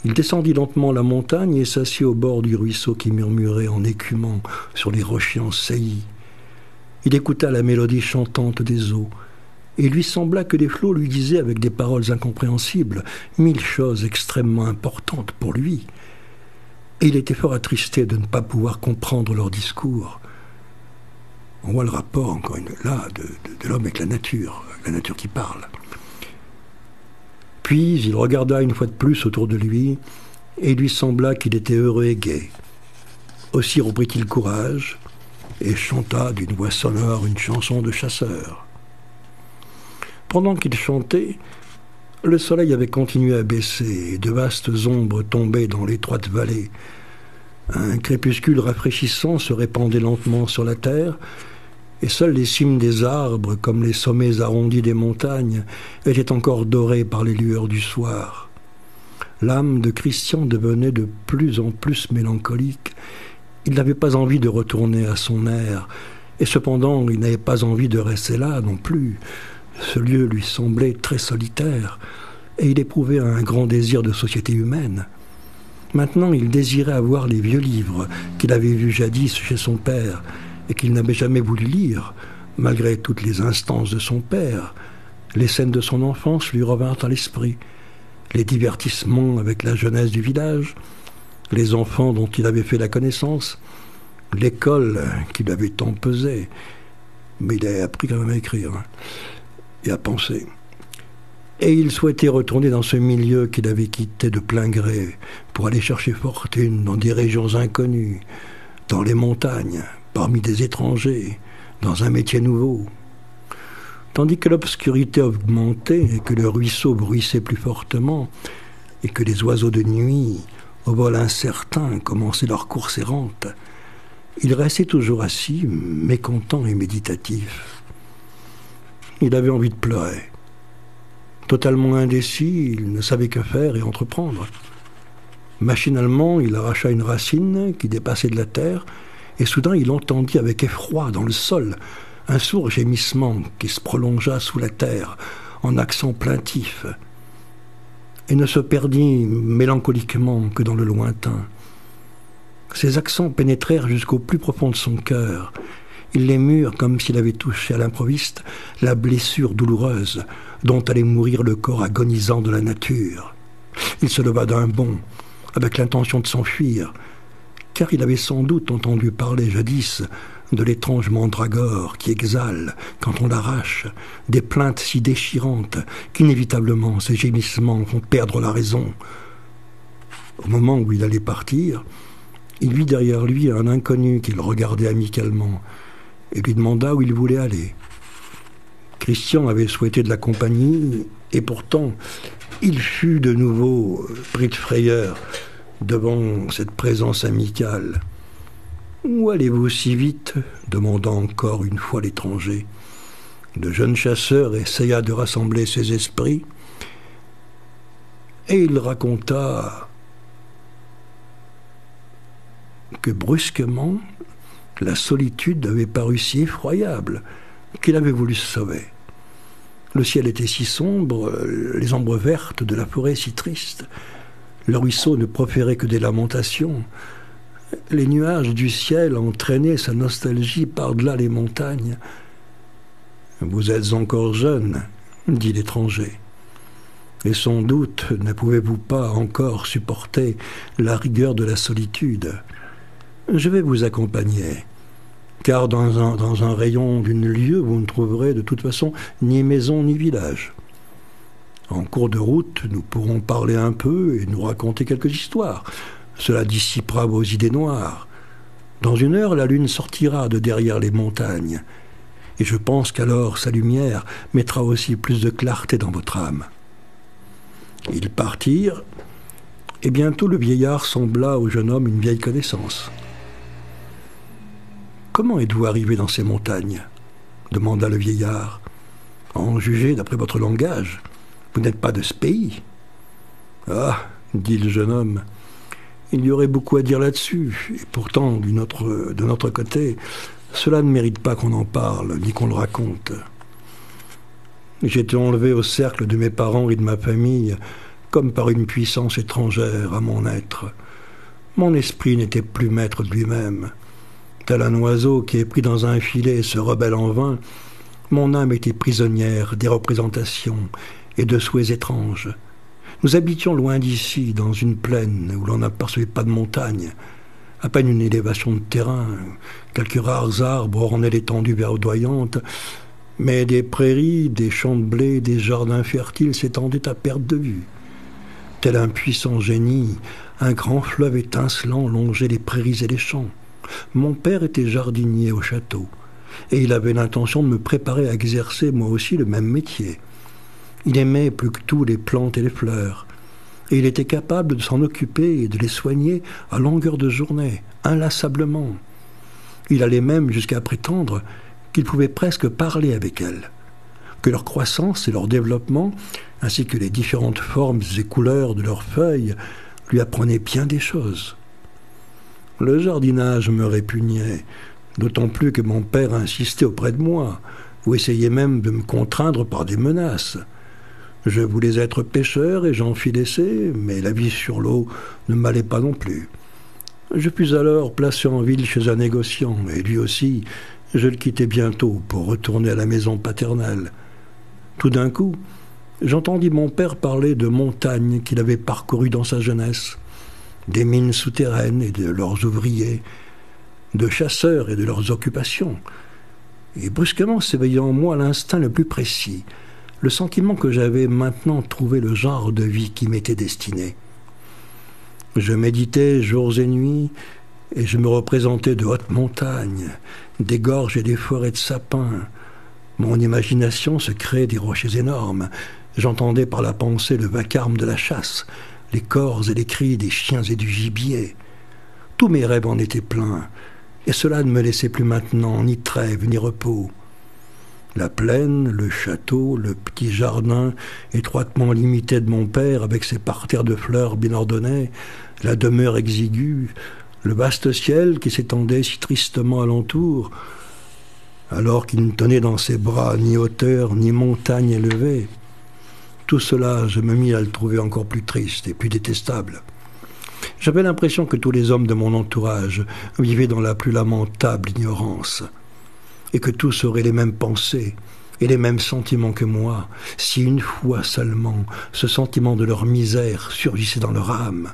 Speaker 1: Il descendit lentement la montagne et s'assit au bord du ruisseau qui murmurait en écumant sur les rochers en saillie. Il écouta la mélodie chantante des eaux et il lui sembla que les flots lui disaient avec des paroles incompréhensibles 1000 choses extrêmement importantes pour lui. Et il était fort attristé de ne pas pouvoir comprendre leur discours. On voit le rapport, encore une là, de l'homme avec la nature qui parle. Puis il regarda une fois de plus autour de lui, et il lui sembla qu'il était heureux et gai. Aussi reprit-il courage, et chanta d'une voix sonore une chanson de chasseur. Pendant qu'il chantait, le soleil avait continué à baisser, et de vastes ombres tombaient dans l'étroite vallée. Un crépuscule rafraîchissant se répandait lentement sur la terre, et seules les cimes des arbres, comme les sommets arrondis des montagnes, étaient encore dorés par les lueurs du soir. L'âme de Christian devenait de plus en plus mélancolique. Il n'avait pas envie de retourner à son aire, et cependant il n'avait pas envie de rester là non plus. Ce lieu lui semblait très solitaire, et il éprouvait un grand désir de société humaine. Maintenant, il désirait avoir les vieux livres qu'il avait vus jadis chez son père, et qu'il n'avait jamais voulu lire, malgré toutes les instances de son père. Les scènes de son enfance lui revinrent à l'esprit, les divertissements avec la jeunesse du village, les enfants dont il avait fait la connaissance, l'école qui lui avait tant pesé, mais il avait appris quand même à écrire et à penser. Et il souhaitait retourner dans ce milieu qu'il avait quitté de plein gré pour aller chercher fortune dans des régions inconnues, dans les montagnes, parmi des étrangers, dans un métier nouveau. Tandis que l'obscurité augmentait et que le ruisseau bruissait plus fortement et que les oiseaux de nuit, au vol incertain, commençaient leur course errante, il restait toujours assis, mécontent et méditatif. Il avait envie de pleurer. Totalement indécis, il ne savait que faire et entreprendre. Machinalement, il arracha une racine qui dépassait de la terre, et soudain il entendit avec effroi dans le sol un sourd gémissement qui se prolongea sous la terre en accent plaintif, et ne se perdit mélancoliquement que dans le lointain. Ces accents pénétrèrent jusqu'au plus profond de son cœur. Ils l'émurent comme s'il avait touché à l'improviste la blessure douloureuse dont allait mourir le corps agonisant de la nature. Il se leva d'un bond, avec l'intention de s'enfuir, car il avait sans doute entendu parler jadis de l'étrange mandragore qui exhale, quand on l'arrache, des plaintes si déchirantes qu'inévitablement ces gémissements font perdre la raison. Au moment où il allait partir, Il vit derrière lui un inconnu qui le regardait amicalement et lui demanda où il voulait aller. Christian avait souhaité de la compagnie et pourtant il fut de nouveau pris de frayeur devant cette présence amicale. « Où allez-vous si vite ?» demanda encore une fois l'étranger. Le jeune chasseur essaya de rassembler ses esprits et il raconta que brusquement, la solitude avait paru si effroyable qu'il avait voulu se sauver. Le ciel était si sombre, les ombres vertes de la forêt si tristes, le ruisseau ne proférait que des lamentations. Les nuages du ciel entraînaient sa nostalgie par-delà les montagnes. « Vous êtes encore jeune, » dit l'étranger, « et sans doute ne pouvez-vous pas encore supporter la rigueur de la solitude. Je vais vous accompagner, car dans un rayon d'une lieue, vous ne trouverez de toute façon ni maison ni village. En cours de route, nous pourrons parler un peu et nous raconter quelques histoires. Cela dissipera vos idées noires. Dans une heure, la lune sortira de derrière les montagnes, et je pense qu'alors sa lumière mettra aussi plus de clarté dans votre âme. » Ils partirent, et bientôt le vieillard sembla au jeune homme une vieille connaissance. « Comment êtes-vous arrivé dans ces montagnes ?» demanda le vieillard. « En juger d'après votre langage, vous n'êtes pas de ce pays. »« Ah, dit le jeune homme, il y aurait beaucoup à dire là-dessus, et pourtant, de notre côté, cela ne mérite pas qu'on en parle, ni qu'on le raconte. J'ai été enlevé au cercle de mes parents et de ma famille, comme par une puissance étrangère à mon être. Mon esprit n'était plus maître de lui-même. Tel un oiseau qui est pris dans un filet et se rebelle en vain, mon âme était prisonnière des représentations et de souhaits étranges. Nous habitions loin d'ici, dans une plaine où l'on n'apercevait pas de montagne, à peine une élévation de terrain, quelques rares arbres ornaient l'étendue verdoyante, mais des prairies, des champs de blé, des jardins fertiles s'étendaient à perte de vue. Tel un puissant génie, un grand fleuve étincelant longeait les prairies et les champs. Mon père était jardinier au château, et il avait l'intention de me préparer à exercer moi aussi le même métier. Il aimait plus que tout les plantes et les fleurs, et il était capable de s'en occuper et de les soigner à longueur de journée, inlassablement. Il allait même jusqu'à prétendre qu'il pouvait presque parler avec elles, que leur croissance et leur développement, ainsi que les différentes formes et couleurs de leurs feuilles, lui apprenaient bien des choses. Le jardinage me répugnait, d'autant plus que mon père insistait auprès de moi, ou essayait même de me contraindre par des menaces. Je voulais être pêcheur et j'en fis l'essai, mais la vie sur l'eau ne m'allait pas non plus. Je fus alors placé en ville chez un négociant, et lui aussi, je le quittai bientôt pour retourner à la maison paternelle. Tout d'un coup, j'entendis mon père parler de montagnes qu'il avait parcourues dans sa jeunesse, des mines souterraines et de leurs ouvriers, de chasseurs et de leurs occupations. Et brusquement s'éveilla en moi l'instinct le plus précis, le sentiment que j'avais maintenant trouvé le genre de vie qui m'était destiné. Je méditais jours et nuits, et je me représentais de hautes montagnes, des gorges et des forêts de sapins. Mon imagination se créait des rochers énormes. J'entendais par la pensée le vacarme de la chasse, les cors et les cris des chiens et du gibier. Tous mes rêves en étaient pleins, et cela ne me laissait plus maintenant ni trêve ni repos. La plaine, le château, le petit jardin étroitement limité de mon père avec ses parterres de fleurs bien ordonnés, la demeure exiguë, le vaste ciel qui s'étendait si tristement alentour, alors qu'il ne tenait dans ses bras ni hauteur ni montagne élevée. Tout cela, je me mis à le trouver encore plus triste et plus détestable. J'avais l'impression que tous les hommes de mon entourage vivaient dans la plus lamentable ignorance, et que tous auraient les mêmes pensées et les mêmes sentiments que moi, si une fois seulement ce sentiment de leur misère surgissait dans leur âme.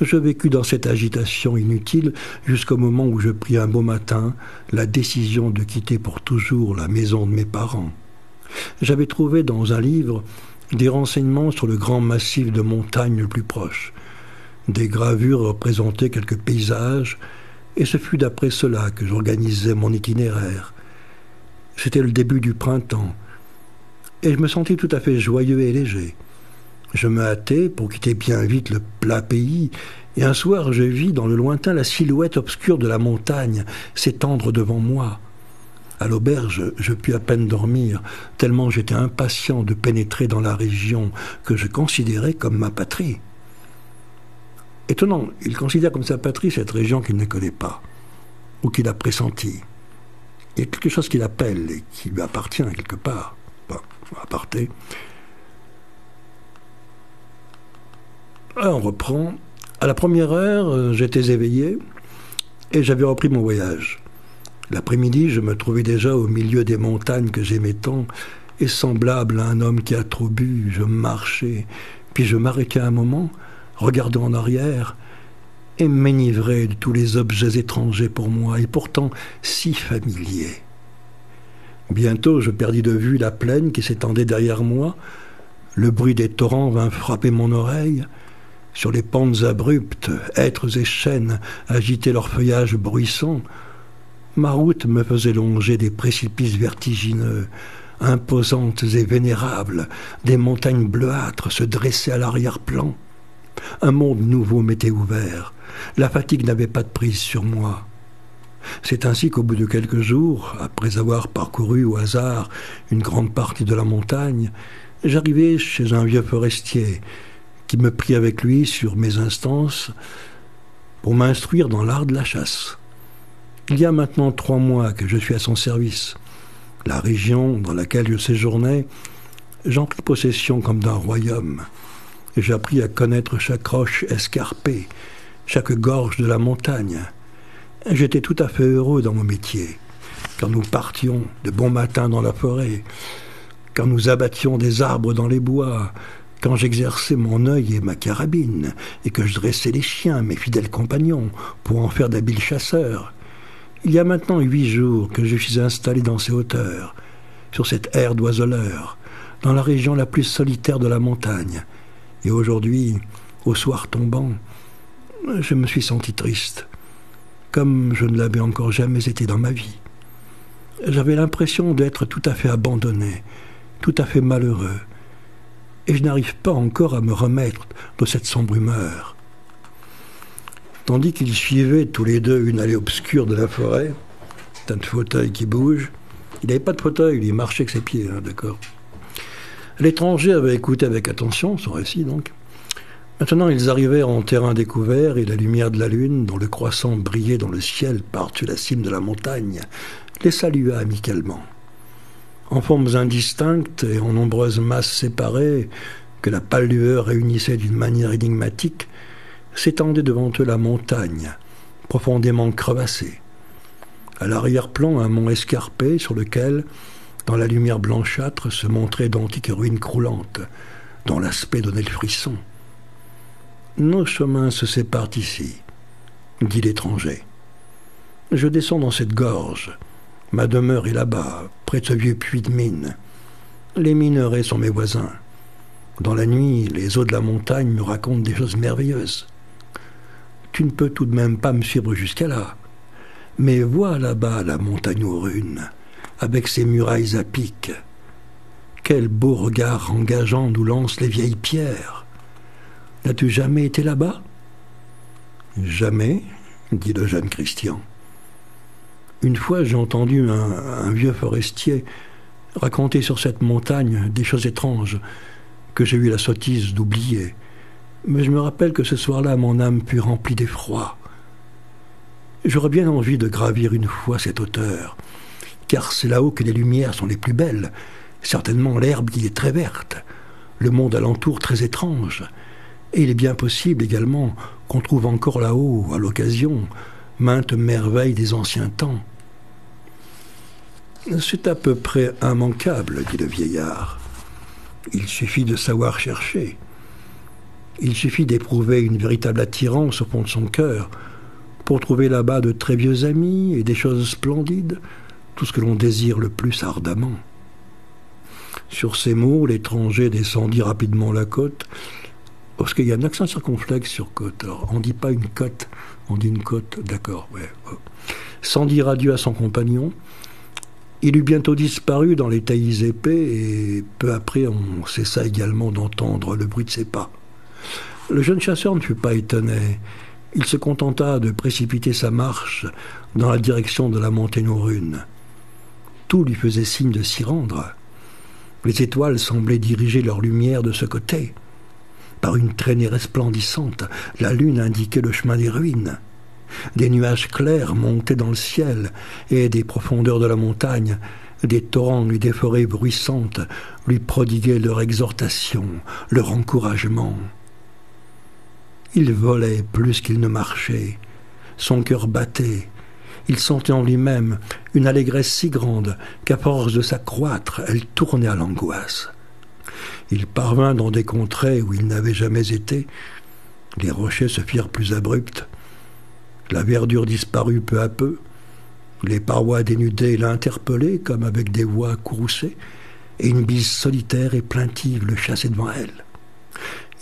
Speaker 1: Je vécus dans cette agitation inutile jusqu'au moment où je pris un beau matin la décision de quitter pour toujours la maison de mes parents. J'avais trouvé dans un livre des renseignements sur le grand massif de montagnes le plus proche, Des gravures représentaient quelques paysages, et ce fut d'après cela que j'organisais mon itinéraire. C'était le début du printemps, et je me sentis tout à fait joyeux et léger. Je me hâtais pour quitter bien vite le plat pays, et un soir je vis dans le lointain la silhouette obscure de la montagne s'étendre devant moi. À l'auberge, je pus à peine dormir, tellement j'étais impatient de pénétrer dans la région que je considérais comme ma patrie. Étonnant, il considère comme sa patrie cette région qu'il ne connaît pas, ou qu'il a pressentie. Il y a quelque chose qu'il appelle et qui lui appartient quelque part. Bon, aparté. Alors, on reprend. À la première heure, j'étais éveillé et j'avais repris mon voyage. L'après-midi, je me trouvais déjà au milieu des montagnes que j'aimais tant, et semblable à un homme qui a trop bu, je marchais, puis je m'arrêtais un moment, regardais en arrière, et m'enivrais de tous les objets étrangers pour moi, et pourtant si familiers. Bientôt, je perdis de vue la plaine qui s'étendait derrière moi, le bruit des torrents vint frapper mon oreille. Sur les pentes abruptes, hêtres et chênes agitaient leur feuillage bruissant. Ma route me faisait longer des précipices vertigineux, imposantes et vénérables. Des montagnes bleuâtres se dressaient à l'arrière-plan. Un monde nouveau m'était ouvert. La fatigue n'avait pas de prise sur moi. C'est ainsi qu'au bout de quelques jours, après avoir parcouru au hasard une grande partie de la montagne, j'arrivai chez un vieux forestier qui me prit avec lui sur mes instances pour m'instruire dans l'art de la chasse. Il y a maintenant 3 mois que je suis à son service. La région dans laquelle je séjournais, j'en pris possession comme d'un royaume. J'appris à connaître chaque roche escarpée, chaque gorge de la montagne. J'étais tout à fait heureux dans mon métier. Quand nous partions de bon matin dans la forêt, quand nous abattions des arbres dans les bois, quand j'exerçais mon œil et ma carabine, et que je dressais les chiens, mes fidèles compagnons, pour en faire d'habiles chasseurs. Il y a maintenant 8 jours que je suis installé dans ces hauteurs, sur cette aire d'oiseleur, dans la région la plus solitaire de la montagne. Et aujourd'hui, au soir tombant, je me suis senti triste, comme je ne l'avais encore jamais été dans ma vie. J'avais l'impression d'être tout à fait abandonné, tout à fait malheureux, et je n'arrive pas encore à me remettre de cette sombre humeur. Tandis qu'ils suivaient tous les deux une allée obscure de la forêt, un fauteuil qui bouge. Il n'avait pas de fauteuil, il marchait avec ses pieds, d'accord. L'étranger avait écouté avec attention son récit, donc. Maintenant, ils arrivaient en terrain découvert, et la lumière de la lune, dont le croissant brillait dans le ciel par-dessus la cime de la montagne, les salua amicalement. En formes indistinctes et en nombreuses masses séparées, que la pâle lueur réunissait d'une manière énigmatique, s'étendait devant eux la montagne, profondément crevassée. À l'arrière-plan, un mont escarpé sur lequel, dans la lumière blanchâtre, se montraient d'antiques ruines croulantes, dont l'aspect donnait le frisson. « Nos chemins se séparent ici, » dit l'étranger. « Je descends dans cette gorge. Ma demeure est là-bas, près de ce vieux puits de mine. Les minerais sont mes voisins. Dans la nuit, les eaux de la montagne me racontent des choses merveilleuses. Tu ne peux tout de même pas me suivre jusqu'à là. Mais vois là-bas la montagne aux runes, avec ses murailles à pic. Quel beau regard engageant nous lancent les vieilles pierres. N'as-tu jamais été là-bas ? » ?»« Jamais, » dit le jeune Christian. Une fois, j'ai entendu un vieux forestier raconter sur cette montagne des choses étranges que j'ai eu la sottise d'oublier. Mais je me rappelle que ce soir-là, mon âme fut remplie d'effroi. J'aurais bien envie de gravir une fois cette hauteur, car c'est là-haut que les lumières sont les plus belles. Certainement l'herbe y est très verte, le monde alentour très étrange. Et il est bien possible également qu'on trouve encore là-haut, à l'occasion, maintes merveilles des anciens temps. C'est à peu près immanquable, dit le vieillard. Il suffit de savoir chercher. Il suffit d'éprouver une véritable attirance au fond de son cœur pour trouver là-bas de très vieux amis et des choses splendides, tout ce que l'on désire le plus ardemment. Sur ces mots, l'étranger descendit rapidement la côte Parce qu'il y a un accent circonflexe sur côte. Alors, on ne dit pas une côte, on dit une côte, d'accord, ouais. Sans dire adieu à son compagnon, il eut bientôt disparu dans les taillis épais et peu après on cessa également d'entendre le bruit de ses pas. Le jeune chasseur ne fut pas étonné. Il se contenta de précipiter sa marche dans la direction de la montagne aux runes. Tout lui faisait signe de s'y rendre. Les étoiles semblaient diriger leur lumière de ce côté. Par une traînée resplendissante, la lune indiquait le chemin des ruines. Des nuages clairs montaient dans le ciel, et des profondeurs de la montagne, des torrents et des forêts bruissantes lui prodiguaient leur exhortation, leur encouragement. Il volait plus qu'il ne marchait. Son cœur battait. Il sentait en lui-même une allégresse si grande qu'à force de s'accroître, elle tournait à l'angoisse. Il parvint dans des contrées où il n'avait jamais été. Les rochers se firent plus abrupts. La verdure disparut peu à peu. Les parois dénudées l'interpellaient comme avec des voix courroucées, et une bise solitaire et plaintive le chassait devant elle.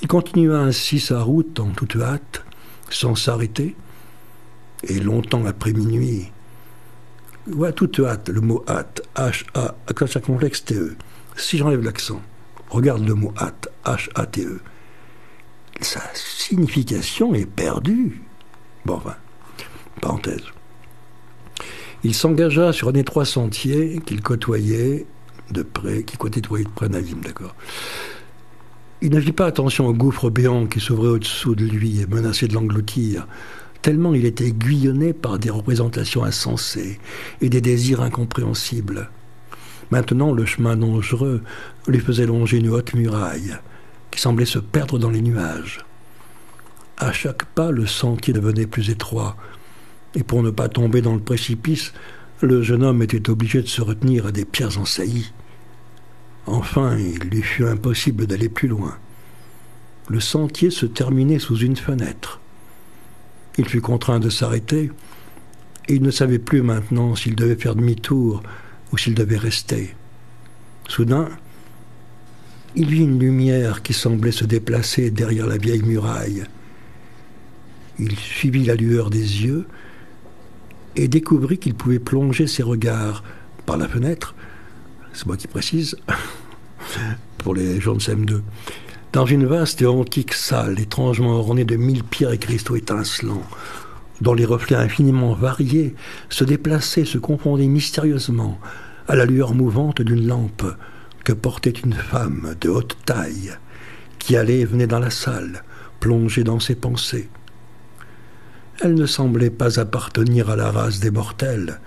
Speaker 1: Il continua ainsi sa route en toute hâte, sans s'arrêter, et longtemps après minuit. Ouais, toute hâte, le mot hâte, H-A, accent circonflexe T-E. Si j'enlève l'accent, regarde le mot hâte, H-A-T-E. Sa signification est perdue. Bon, enfin, parenthèse. Il s'engagea sur un étroit sentier qu'il côtoyait de près, Navim, d'accord. Il ne fit pas attention au gouffre béant qui s'ouvrait au-dessous de lui et menaçait de l'engloutir, tellement il était aiguillonné par des représentations insensées et des désirs incompréhensibles. Maintenant, le chemin dangereux lui faisait longer une haute muraille qui semblait se perdre dans les nuages. À chaque pas, le sentier devenait plus étroit, et pour ne pas tomber dans le précipice, le jeune homme était obligé de se retenir à des pierres en saillie. Enfin, il lui fut impossible d'aller plus loin. Le sentier se terminait sous une fenêtre. Il fut contraint de s'arrêter, et il ne savait plus maintenant s'il devait faire demi-tour ou s'il devait rester. Soudain, il vit une lumière qui semblait se déplacer derrière la vieille muraille. Il suivit la lueur des yeux et découvrit qu'il pouvait plonger ses regards par la fenêtre, c'est moi qui précise, pour les gens de CM2, dans une vaste et antique salle étrangement ornée de 1000 pierres et cristaux étincelants, dont les reflets infiniment variés se déplaçaient, se confondaient mystérieusement à la lueur mouvante d'une lampe que portait une femme de haute taille, qui allait et venait dans la salle, plongée dans ses pensées. Elle ne semblait pas appartenir à la race des mortels,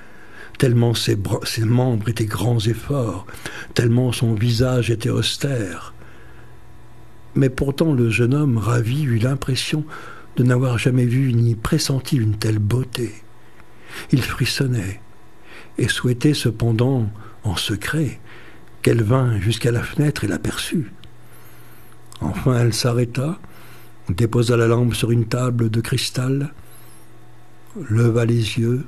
Speaker 1: tellement ses membres étaient grands et forts, tellement son visage était austère. Mais pourtant le jeune homme ravi eut l'impression de n'avoir jamais vu ni pressenti une telle beauté. Il frissonnait et souhaitait cependant, en secret, qu'elle vînt jusqu'à la fenêtre et l'aperçût. Enfin elle s'arrêta, déposa la lampe sur une table de cristal, leva les yeux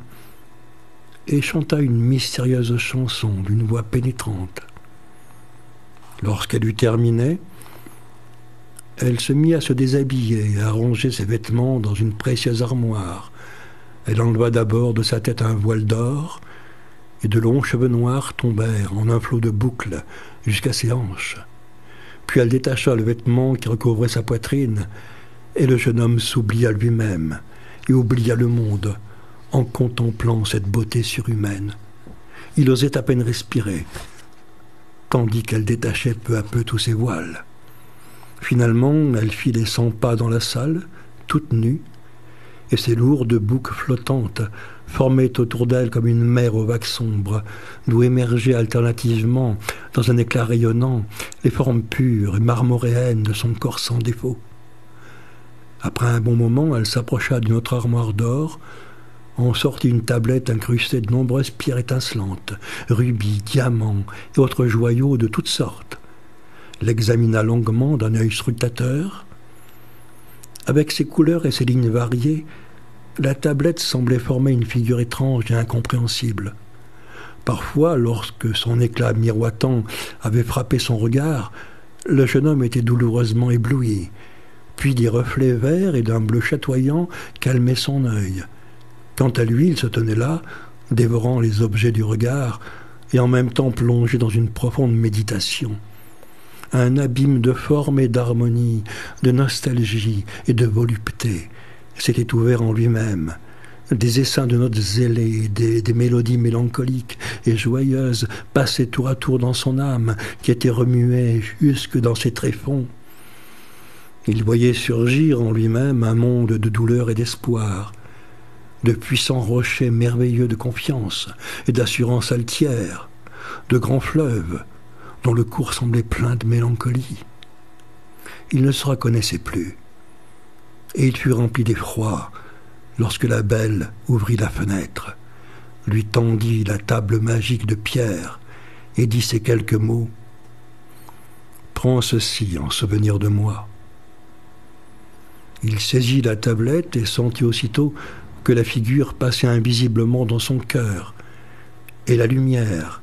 Speaker 1: et chanta une mystérieuse chanson d'une voix pénétrante. Lorsqu'elle eut terminé, elle se mit à se déshabiller et à ranger ses vêtements dans une précieuse armoire. Elle enleva d'abord de sa tête un voile d'or, et de longs cheveux noirs tombèrent en un flot de boucles jusqu'à ses hanches. Puis elle détacha le vêtement qui recouvrait sa poitrine, et le jeune homme s'oublia lui-même et oublia le monde en contemplant cette beauté surhumaine. Il osait à peine respirer, tandis qu'elle détachait peu à peu tous ses voiles. Finalement, elle fit les 100 pas dans la salle, toute nue, et ses lourdes boucles flottantes formaient autour d'elle comme une mer aux vagues sombres, d'où émergeaient alternativement, dans un éclat rayonnant, les formes pures et marmoréennes de son corps sans défaut. Après un bon moment, elle s'approcha d'une autre armoire d'or, en sortit une tablette incrustée de nombreuses pierres étincelantes, rubis, diamants et autres joyaux de toutes sortes. L'examina longuement d'un œil scrutateur. Avec ses couleurs et ses lignes variées, la tablette semblait former une figure étrange et incompréhensible. Parfois, lorsque son éclat miroitant avait frappé son regard, le jeune homme était douloureusement ébloui, puis des reflets verts et d'un bleu chatoyant calmaient son œil. Quant à lui, il se tenait là, dévorant les objets du regard, et en même temps plongé dans une profonde méditation. Un abîme de forme et d'harmonie, de nostalgie et de volupté s'était ouvert en lui-même. Des essaims de notes zélées, des mélodies mélancoliques et joyeuses passaient tour à tour dans son âme, qui était remuée jusque dans ses tréfonds. Il voyait surgir en lui-même un monde de douleur et d'espoir, de puissants rochers merveilleux de confiance et d'assurance altière, de grands fleuves dont le cours semblait plein de mélancolie. Il ne se reconnaissait plus, et il fut rempli d'effroi lorsque la belle ouvrit la fenêtre, lui tendit la table magique de pierre et dit ces quelques mots: « Prends ceci en souvenir de moi. » Il saisit la tablette et sentit aussitôt que la figure passait invisiblement dans son cœur, et la lumière,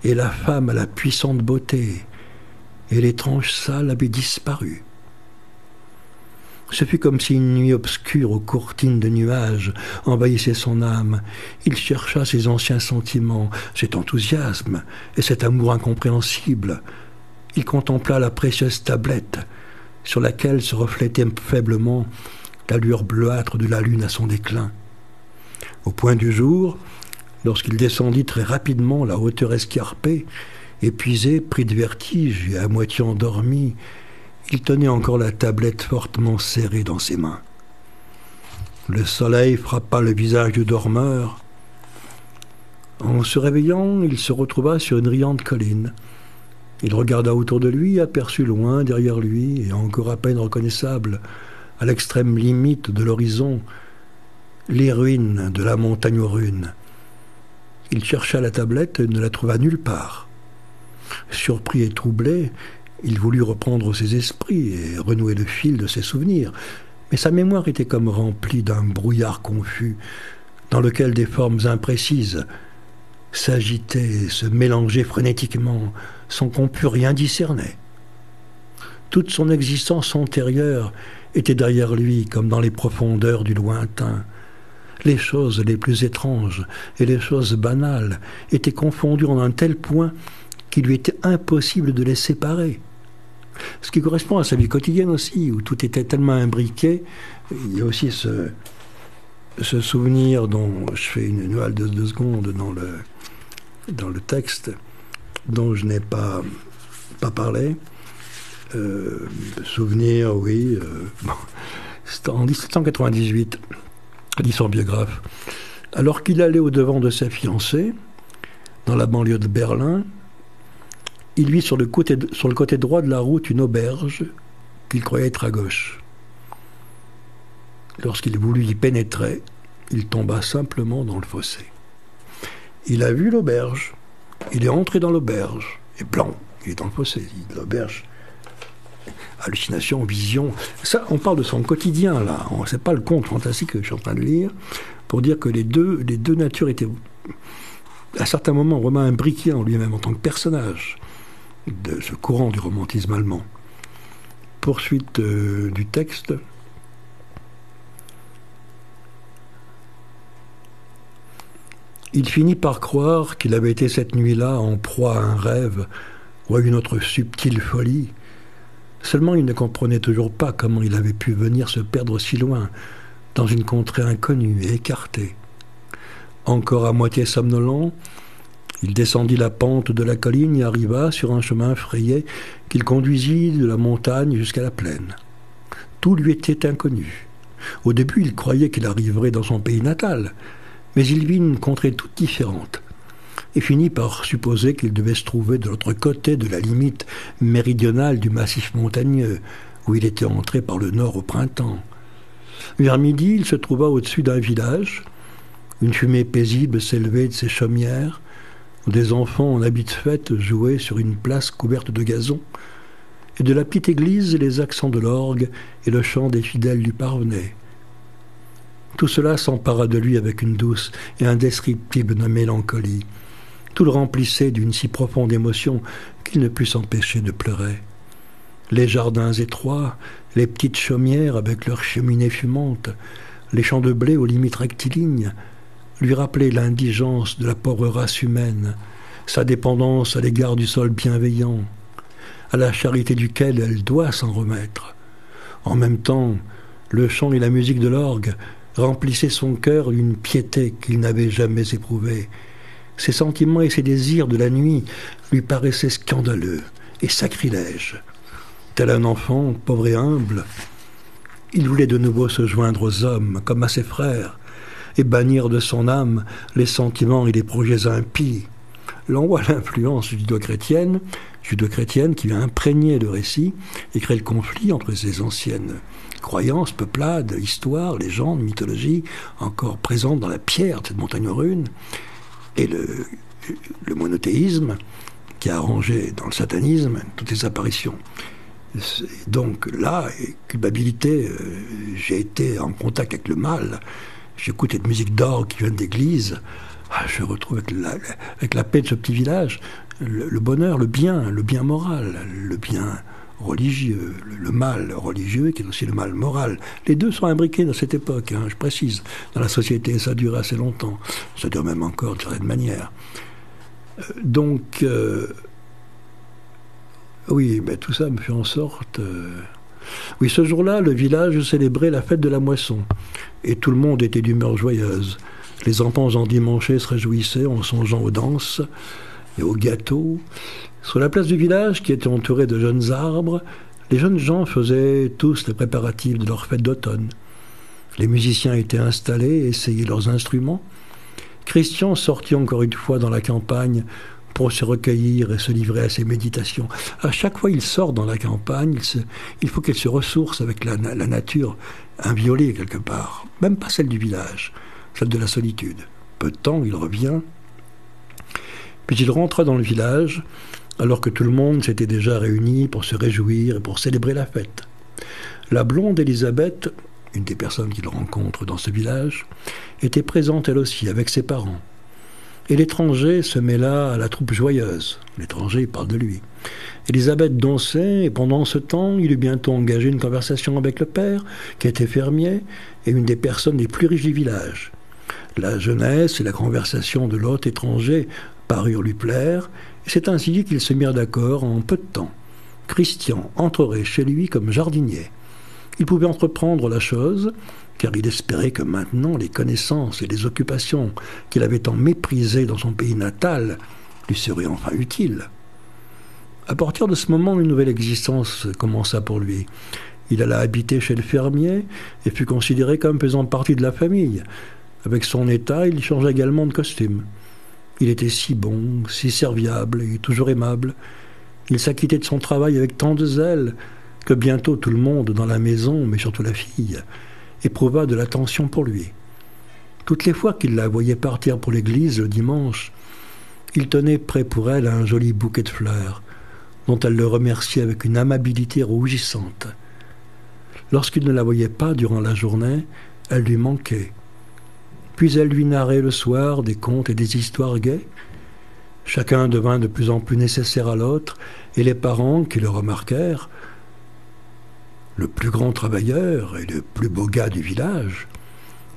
Speaker 1: et la femme à la puissante beauté, et l'étrange salle avaient disparu. Ce fut comme si une nuit obscure aux courtines de nuages envahissait son âme. Il chercha ses anciens sentiments, cet enthousiasme et cet amour incompréhensible. Il contempla la précieuse tablette sur laquelle se reflétait faiblement la lueur bleuâtre de la lune à son déclin. Au point du jour, lorsqu'il descendit très rapidement la hauteur escarpée, épuisé, pris de vertige et à moitié endormi, il tenait encore la tablette fortement serrée dans ses mains. Le soleil frappa le visage du dormeur. En se réveillant, il se retrouva sur une riante colline. Il regarda autour de lui, aperçut loin derrière lui, et encore à peine reconnaissable, à l'extrême limite de l'horizon, les ruines de la montagne aux runes. Il chercha la tablette et ne la trouva nulle part. Surpris et troublé, il voulut reprendre ses esprits et renouer le fil de ses souvenirs, mais sa mémoire était comme remplie d'un brouillard confus, dans lequel des formes imprécises s'agitaient et se mélangeaient frénétiquement, sans qu'on pût rien discerner. Toute son existence antérieure était derrière lui, comme dans les profondeurs du lointain. Les choses les plus étranges et les choses banales étaient confondues en un tel point qu'il lui était impossible de les séparer. Ce qui correspond à sa vie quotidienne aussi, où tout était tellement imbriqué. Il y a aussi ce souvenir dont je fais une halte de 2 secondes dans le texte, dont je n'ai pas parlé. Souvenir, oui. C'était en 1798, dit son biographe. Alors qu'il allait au-devant de sa fiancée, dans la banlieue de Berlin, il vit sur le côté droit de la route une auberge qu'il croyait être à gauche. Lorsqu'il voulut y pénétrer, il tomba simplement dans le fossé. Il a vu l'auberge, il est entré dans l'auberge, et blanc, il est dans le fossé. L'auberge, hallucination, vision. Ça, on parle de son quotidien, là. C'est pas le conte fantastique que je suis en train de lire, pour dire que les deux natures étaient, à certains moments, vraiment imbriquées en lui-même en tant que personnage de ce courant du romantisme allemand. Poursuite du texte. Il finit par croire qu'il avait été cette nuit-là en proie à un rêve ou à une autre subtile folie. Seulement, il ne comprenait toujours pas comment il avait pu venir se perdre si loin, dans une contrée inconnue et écartée. Encore à moitié somnolent, il descendit la pente de la colline et arriva sur un chemin frayé qu'il conduisit de la montagne jusqu'à la plaine. Tout lui était inconnu. Au début, il croyait qu'il arriverait dans son pays natal, mais il vit une contrée toute différente et finit par supposer qu'il devait se trouver de l'autre côté de la limite méridionale du massif montagneux, où il était entré par le nord au printemps. Vers midi, il se trouva au-dessus d'un village. Une fumée paisible s'élevait de ses chaumières. Des enfants en habit de fête jouaient sur une place couverte de gazon. Et de la petite église, les accents de l'orgue et le chant des fidèles lui parvenaient. Tout cela s'empara de lui avec une douce et indescriptible mélancolie. Tout le remplissait d'une si profonde émotion qu'il ne put s'empêcher de pleurer. Les jardins étroits, les petites chaumières avec leurs cheminées fumantes, les champs de blé aux limites rectilignes, lui rappelaient l'indigence de la pauvre race humaine, sa dépendance à l'égard du sol bienveillant, à la charité duquel elle doit s'en remettre. En même temps, le chant et la musique de l'orgue remplissaient son cœur d'une piété qu'il n'avait jamais éprouvée. Ses sentiments et ses désirs de la nuit lui paraissaient scandaleux et sacrilèges. Tel un enfant, pauvre et humble, il voulait de nouveau se joindre aux hommes, comme à ses frères, et bannir de son âme les sentiments et les projets impies. L'on voit l'influence judéo-chrétienne qui a imprégné le récit et créé le conflit entre ces anciennes croyances, peuplades, histoires, légendes, mythologies, encore présentes dans la pierre de cette montagne rune, et le monothéisme qui a arrangé dans le satanisme toutes les apparitions. Donc là, culpabilité, j'ai été en contact avec le mal, j'écoute cette musique d'orgue qui vient d'église, je retrouve avec la paix de ce petit village le bonheur, le bien moral, le bien religieux, le mal religieux qui est aussi le mal moral. Les deux sont imbriqués dans cette époque, je précise. Dans la société, ça dure assez longtemps. Ça dure même encore de certaine manière. Donc, oui, mais tout ça me fait en sorte... Oui, ce jour-là, le village célébrait la fête de la moisson. Et tout le monde était d'humeur joyeuse. Les enfants endimanchés se réjouissaient en songeant aux danses et aux gâteaux. Sur la place du village, qui était entourée de jeunes arbres, les jeunes gens faisaient tous les préparatifs de leur fête d'automne. Les musiciens étaient installés et essayaient leurs instruments. Christian sortit encore une fois dans la campagne pour se recueillir et se livrer à ses méditations. À chaque fois qu'il sort dans la campagne, il faut qu'il se ressource avec la nature inviolée quelque part, même pas celle du village, celle de la solitude. Peu de temps, il revient, puis il rentra dans le village, alors que tout le monde s'était déjà réuni pour se réjouir et pour célébrer la fête. La blonde Élisabeth, une des personnes qu'il rencontre dans ce village, était présente elle aussi avec ses parents. Et l'étranger se mêla à la troupe joyeuse. L'étranger parle de lui. Élisabeth dansait, et pendant ce temps, il eut bientôt engagé une conversation avec le père, qui était fermier, et une des personnes les plus riches du village. La jeunesse et la conversation de l'hôte étranger parurent lui plaire, et c'est ainsi qu'ils se mirent d'accord en peu de temps. Christian entrerait chez lui comme jardinier. Il pouvait entreprendre la chose, car il espérait que maintenant les connaissances et les occupations qu'il avait tant méprisées dans son pays natal lui seraient enfin utiles. À partir de ce moment, une nouvelle existence commença pour lui. Il alla habiter chez le fermier et fut considéré comme faisant partie de la famille. Avec son état, il changea également de costume. Il était si bon, si serviable et toujours aimable. Il s'acquittait de son travail avec tant de zèle que bientôt tout le monde dans la maison, mais surtout la fille, éprouva de l'attention pour lui. Toutes les fois qu'il la voyait partir pour l'église le dimanche, il tenait près pour elle un joli bouquet de fleurs, dont elle le remerciait avec une amabilité rougissante. Lorsqu'il ne la voyait pas durant la journée, elle lui manquait. Puis elle lui narrait le soir des contes et des histoires gaies. Chacun devint de plus en plus nécessaire à l'autre, et les parents, qui le remarquèrent, le plus grand travailleur et le plus beau gars du village,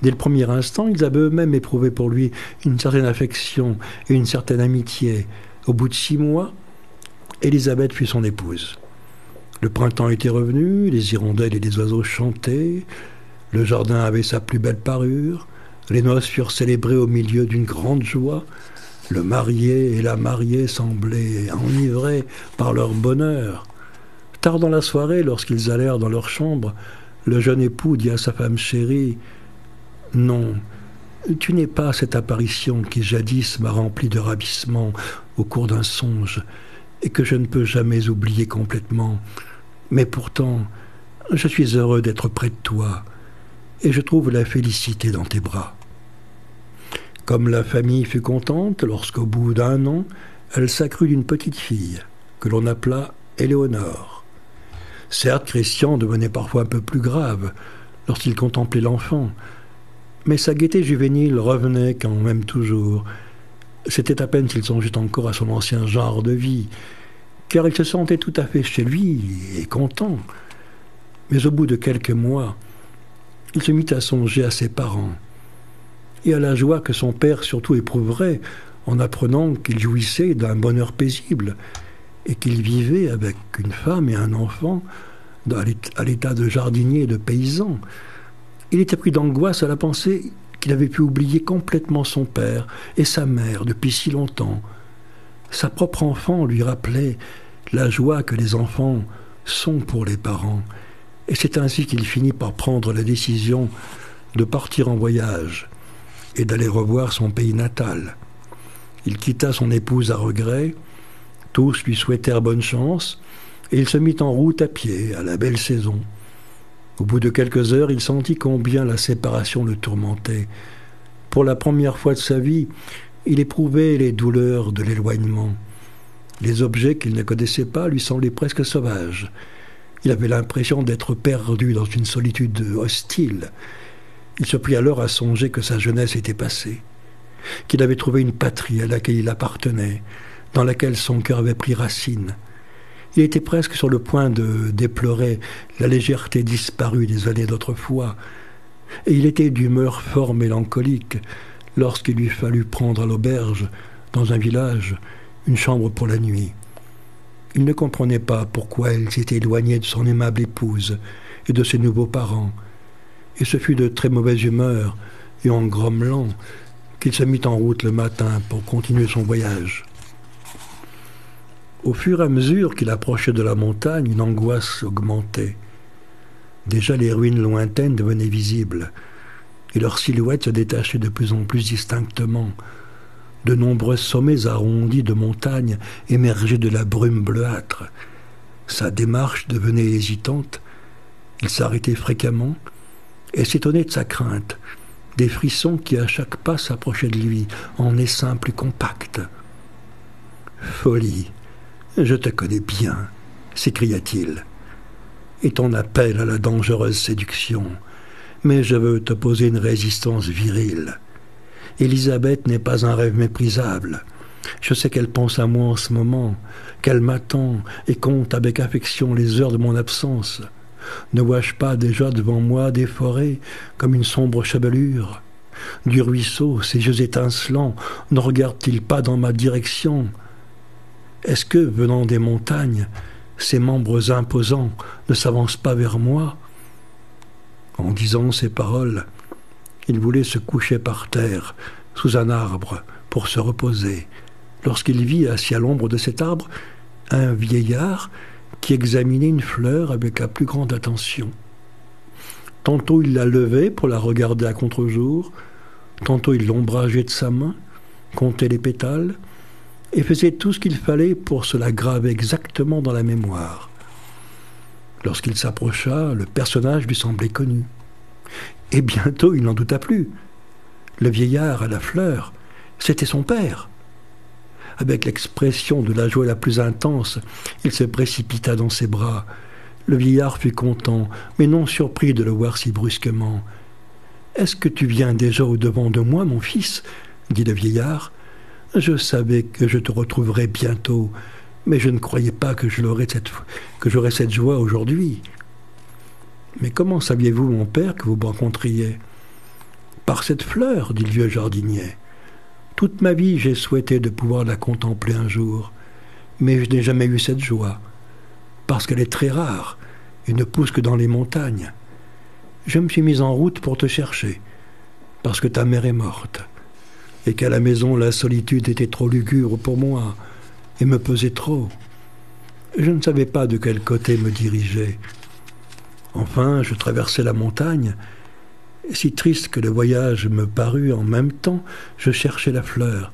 Speaker 1: dès le premier instant, ils avaient eux-mêmes éprouvé pour lui une certaine affection et une certaine amitié. Au bout de 6 mois, Élisabeth fut son épouse. Le printemps était revenu, les hirondelles et les oiseaux chantaient, le jardin avait sa plus belle parure, les noces furent célébrées au milieu d'une grande joie, le marié et la mariée semblaient enivrés par leur bonheur. Tard dans la soirée, lorsqu'ils allèrent dans leur chambre, le jeune époux dit à sa femme chérie « Non, tu n'es pas cette apparition qui jadis m'a rempli de ravissement au cours d'un songe et que je ne peux jamais oublier complètement. Mais pourtant, je suis heureux d'être près de toi et je trouve la félicité dans tes bras. » Comme la famille fut contente lorsqu'au bout d'1 an, elle s'accrut d'une petite fille que l'on appela Éléonore. Certes, Christian devenait parfois un peu plus grave lorsqu'il contemplait l'enfant, mais sa gaieté juvénile revenait quand même toujours. C'était à peine qu'il songeait encore à son ancien genre de vie. car il se sentait tout à fait chez lui et content. Mais au bout de quelques mois, il se mit à songer à ses parents et à la joie que son père surtout éprouverait en apprenant qu'il jouissait d'un bonheur paisible et qu'il vivait avec une femme et un enfant à l'état de jardinier et de paysan. Il était pris d'angoisse à la pensée qu'il avait pu oublier complètement son père et sa mère depuis si longtemps. Sa propre enfant lui rappelait la joie que les enfants sont pour les parents. Et c'est ainsi qu'il finit par prendre la décision de partir en voyage et d'aller revoir son pays natal. Il quitta son épouse à regret, tous lui souhaitèrent bonne chance, et il se mit en route à pied, à la belle saison. Au bout de quelques heures, il sentit combien la séparation le tourmentait. Pour la première fois de sa vie, il éprouvait les douleurs de l'éloignement. Les objets qu'il ne connaissait pas lui semblaient presque sauvages. Il avait l'impression d'être perdu dans une solitude hostile. Il se prit alors à songer que sa jeunesse était passée, qu'il avait trouvé une patrie à laquelle il appartenait, dans laquelle son cœur avait pris racine. Il était presque sur le point de déplorer la légèreté disparue des années d'autrefois, et il était d'humeur fort mélancolique lorsqu'il lui fallut prendre à l'auberge, dans un village, une chambre pour la nuit. Il ne comprenait pas pourquoi elle s'était éloignée de son aimable épouse et de ses nouveaux parents, et ce fut de très mauvaise humeur et en grommelant qu'il se mit en route le matin pour continuer son voyage. Au fur et à mesure qu'il approchait de la montagne, une angoisse augmentait. Déjà les ruines lointaines devenaient visibles, et leurs silhouettes se détachaient de plus en plus distinctement. De nombreux sommets arrondis de montagnes émergeaient de la brume bleuâtre. Sa démarche devenait hésitante. Il s'arrêtait fréquemment et s'étonnait de sa crainte, des frissons qui à chaque pas s'approchaient de lui en essaims plus compacts. « Folie, je te connais bien, s'écria-t-il, et ton appel à la dangereuse séduction, mais je veux te poser une résistance virile. Élisabeth n'est pas un rêve méprisable. Je sais qu'elle pense à moi en ce moment, qu'elle m'attend et compte avec affection les heures de mon absence. Ne vois-je pas déjà devant moi des forêts comme une sombre chevelure? Du ruisseau, ses yeux étincelants ne regardent-ils pas dans ma direction? Est-ce que, venant des montagnes, ses membres imposants ne s'avancent pas vers moi? En disant ces paroles, il voulait se coucher par terre, sous un arbre, pour se reposer, lorsqu'il vit, assis à l'ombre de cet arbre, un vieillard qui examinait une fleur avec la plus grande attention. Tantôt il la levait pour la regarder à contre-jour, tantôt il l'ombrageait de sa main, comptait les pétales, et faisait tout ce qu'il fallait pour se la graver exactement dans la mémoire. Lorsqu'il s'approcha, le personnage lui semblait connu. Et bientôt, il n'en douta plus. Le vieillard à la fleur, c'était son père. Avec l'expression de la joie la plus intense, il se précipita dans ses bras. Le vieillard fut content, mais non surpris de le voir si brusquement. « Est-ce que tu viens déjà au-devant de moi, mon fils ?» dit le vieillard. « Je savais que je te retrouverais bientôt, mais je ne croyais pas que j'aurais cette joie aujourd'hui. » « Mais comment saviez-vous, mon père, que vous me rencontriez ?»« Par cette fleur, dit le vieux jardinier. Toute ma vie, j'ai souhaité de pouvoir la contempler un jour, mais je n'ai jamais eu cette joie, parce qu'elle est très rare et ne pousse que dans les montagnes. Je me suis mis en route pour te chercher, parce que ta mère est morte, et qu'à la maison, la solitude était trop lugubre pour moi et me pesait trop. Je ne savais pas de quel côté me diriger. Enfin, je traversai la montagne. Si triste que le voyage me parut, en même temps, je cherchais la fleur,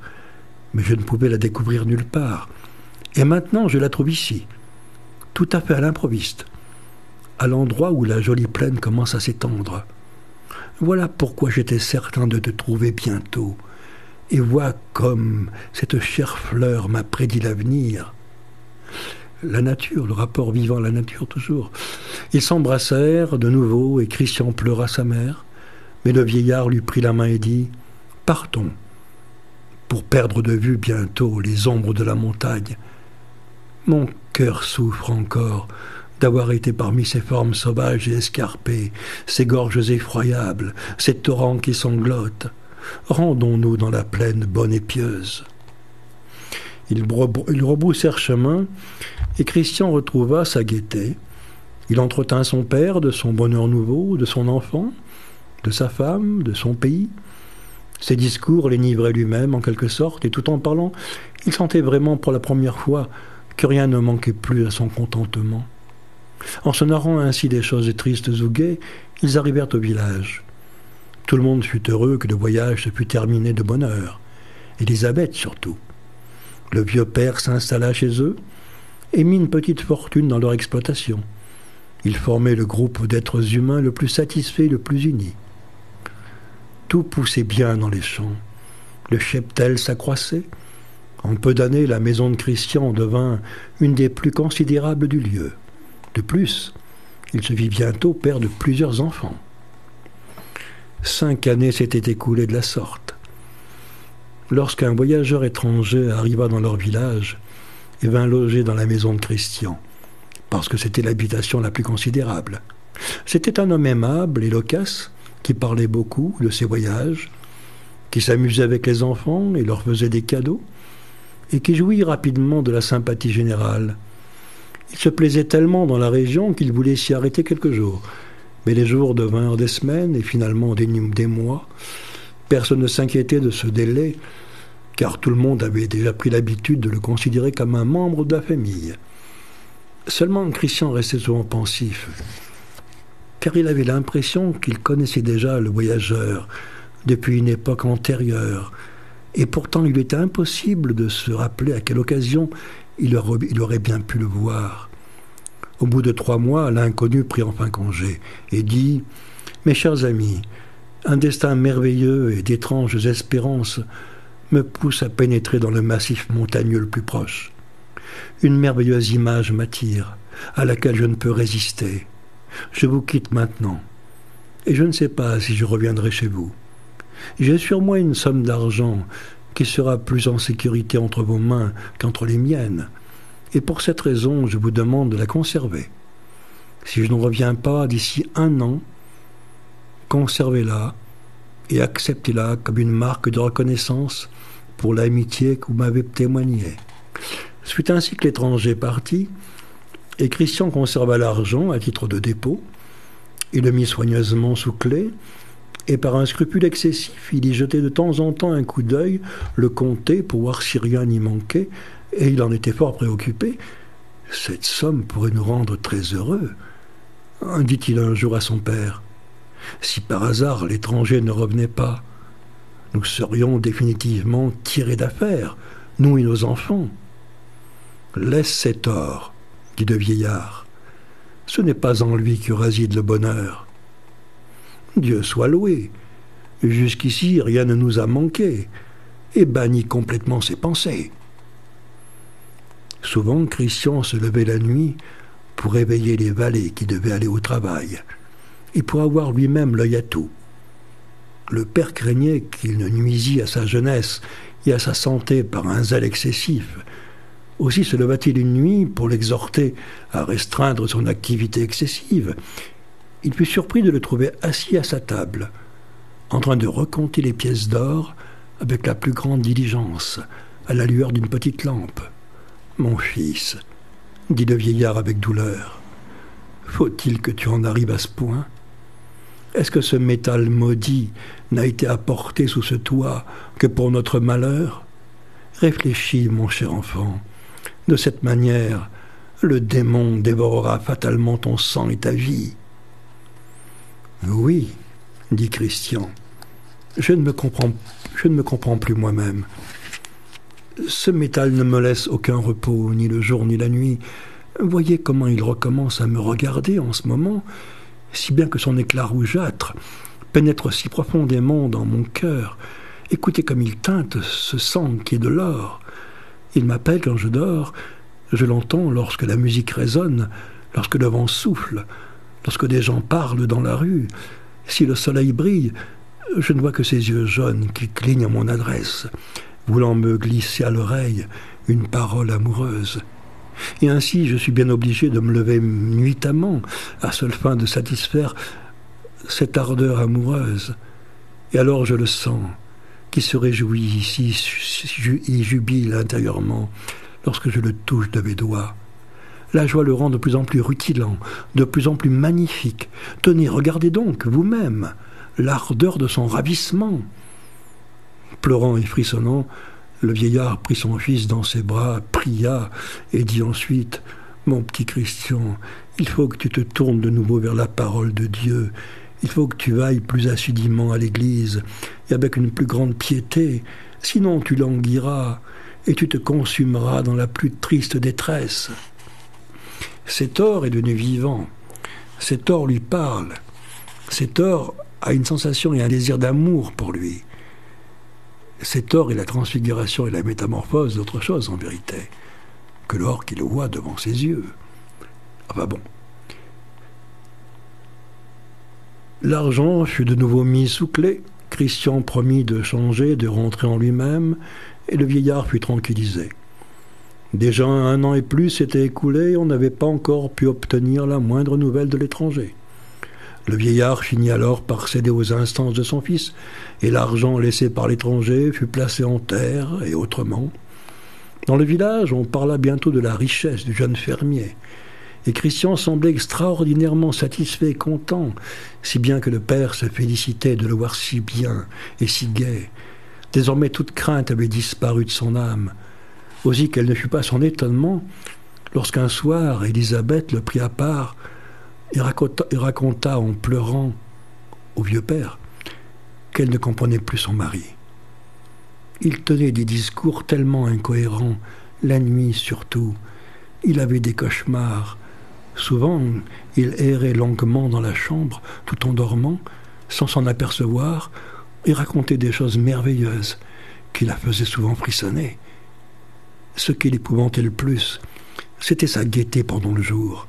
Speaker 1: mais je ne pouvais la découvrir nulle part. Et maintenant, je la trouve ici, tout à fait à l'improviste, à l'endroit où la jolie plaine commence à s'étendre. Voilà pourquoi j'étais certain de te trouver bientôt. Et vois comme cette chère fleur m'a prédit l'avenir. La nature, le rapport vivant à la nature toujours. Ils s'embrassèrent de nouveau et Christian pleura sa mère. Mais le vieillard lui prit la main et dit « Partons, pour perdre de vue bientôt les ombres de la montagne. Mon cœur souffre encore d'avoir été parmi ces formes sauvages et escarpées, ces gorges effroyables, ces torrents qui sanglotent. Rendons-nous dans la plaine bonne et pieuse. Ils rebroussèrent chemin, et Christian retrouva sa gaieté. Il entretint son père de son bonheur nouveau, de son enfant, de sa femme, de son pays. Ses discours l'enivraient lui-même en quelque sorte, et tout en parlant, il sentait vraiment pour la première fois que rien ne manquait plus à son contentement. En se narrant ainsi des choses tristes ou gaies, ils arrivèrent au village. Tout le monde fut heureux que le voyage se fût terminé de bonne heure. Élisabeth surtout. Le vieux père s'installa chez eux et mit une petite fortune dans leur exploitation. Ils formaient le groupe d'êtres humains le plus satisfait et le plus uni. Tout poussait bien dans les champs. Le cheptel s'accroissait. En peu d'années, la maison de Christian devint une des plus considérables du lieu. De plus, il se vit bientôt père de plusieurs enfants. 5 années s'étaient écoulées de la sorte. Lorsqu'un voyageur étranger arriva dans leur village et vint loger dans la maison de Christian, parce que c'était l'habitation la plus considérable. C'était un homme aimable et loquace, qui parlait beaucoup de ses voyages, qui s'amusait avec les enfants et leur faisait des cadeaux, et qui jouit rapidement de la sympathie générale. Il se plaisait tellement dans la région qu'il voulait s'y arrêter quelques jours. Mais les jours devinrent des semaines et finalement des mois. Personne ne s'inquiétait de ce délai, car tout le monde avait déjà pris l'habitude de le considérer comme un membre de la famille. Seulement Christian restait souvent pensif, car il avait l'impression qu'il connaissait déjà le voyageur depuis une époque antérieure, et pourtant il lui était impossible de se rappeler à quelle occasion il aurait bien pu le voir. Au bout de 3 mois, l'inconnu prit enfin congé et dit « Mes chers amis, un destin merveilleux et d'étranges espérances me pousse à pénétrer dans le massif montagneux le plus proche. Une merveilleuse image m'attire, à laquelle je ne peux résister. Je vous quitte maintenant, et je ne sais pas si je reviendrai chez vous. J'ai sur moi une somme d'argent qui sera plus en sécurité entre vos mains qu'entre les miennes, et pour cette raison, je vous demande de la conserver. Si je ne reviens pas d'ici 1 an, conservez-la et acceptez-la comme une marque de reconnaissance pour l'amitié que vous m'avez témoignée. » Ce fut ainsi que l'étranger partit, et Christian conserva l'argent à titre de dépôt. Il le mit soigneusement sous clé, et par un scrupule excessif, il y jetait de temps en temps un coup d'œil, le comptait pour voir si rien n'y manquait, et il en était fort préoccupé. « Cette somme pourrait nous rendre très heureux, » dit-il un jour à son père. « Si par hasard l'étranger ne revenait pas, nous serions définitivement tirés d'affaire, nous et nos enfants. »« Laisse cet or, » dit le vieillard. « Ce n'est pas en lui que réside le bonheur. » Dieu soit loué. Jusqu'ici, rien ne nous a manqué, et bannit complètement ses pensées. Souvent, Christian se levait la nuit pour réveiller les valets qui devaient aller au travail, et pour avoir lui-même l'œil à tout. Le père craignait qu'il ne nuisît à sa jeunesse et à sa santé par un zèle excessif. Aussi se leva-t-il une nuit pour l'exhorter à restreindre son activité excessive. Il fut surpris de le trouver assis à sa table, en train de recompter les pièces d'or avec la plus grande diligence, à la lueur d'une petite lampe. « Mon fils, » dit le vieillard avec douleur, « faut-il que tu en arrives à ce point ? Est-ce que ce métal maudit n'a été apporté sous ce toit que pour notre malheur ? Réfléchis, mon cher enfant. De cette manière, le démon dévorera fatalement ton sang et ta vie. » « Oui, » dit Christian, « je ne me comprends plus moi-même. Ce métal ne me laisse aucun repos, ni le jour ni la nuit. Voyez comment il recommence à me regarder en ce moment, si bien que son éclat rougeâtre pénètre si profondément dans mon cœur. Écoutez comme il teinte ce sang qui est de l'or. Il m'appelle quand je dors, je l'entends lorsque la musique résonne, lorsque le vent souffle, lorsque des gens parlent dans la rue. Si le soleil brille, je ne vois que ses yeux jaunes qui clignent à mon adresse, voulant me glisser à l'oreille une parole amoureuse. Et ainsi, je suis bien obligé de me lever nuitamment, à seule fin de satisfaire cette ardeur amoureuse. Et alors je le sens, qui se réjouit ici et jubile intérieurement lorsque je le touche de mes doigts. La joie le rend de plus en plus rutilant, de plus en plus magnifique. Tenez, regardez donc, vous-même, l'ardeur de son ravissement. Pleurant et frissonnant, le vieillard prit son fils dans ses bras, pria et dit ensuite « Mon petit Christian, il faut que tu te tournes de nouveau vers la parole de Dieu. Il faut que tu ailles plus assidûment à l'église et avec une plus grande piété, sinon tu languiras et tu te consumeras dans la plus triste détresse. » Cet or est devenu vivant. Cet or lui parle. Cet or a une sensation et un désir d'amour pour lui. Cet or est la transfiguration et la métamorphose d'autre chose, en vérité, que l'or qu'il voit devant ses yeux. Enfin bon. L'argent fut de nouveau mis sous clé. Christian promit de changer, de rentrer en lui-même, et le vieillard fut tranquillisé. Déjà 1 an et plus s'était écoulé et on n'avait pas encore pu obtenir la moindre nouvelle de l'étranger. Le vieillard finit alors par céder aux instances de son fils, et l'argent laissé par l'étranger fut placé en terre et autrement. Dans le village, on parla bientôt de la richesse du jeune fermier, et Christian semblait extraordinairement satisfait et content, si bien que le père se félicitait de le voir si bien et si gai. Désormais toute crainte avait disparu de son âme. Aussi quel ne fut pas son étonnement lorsqu'un soir Élisabeth le prit à part et raconta en pleurant au vieux père qu'elle ne comprenait plus son mari. Il tenait des discours tellement incohérents, la nuit surtout. Il avait des cauchemars. Souvent, il errait longuement dans la chambre, tout en dormant, sans s'en apercevoir, et racontait des choses merveilleuses qui la faisaient souvent frissonner. Ce qui l'épouvantait le plus, c'était sa gaieté pendant le jour,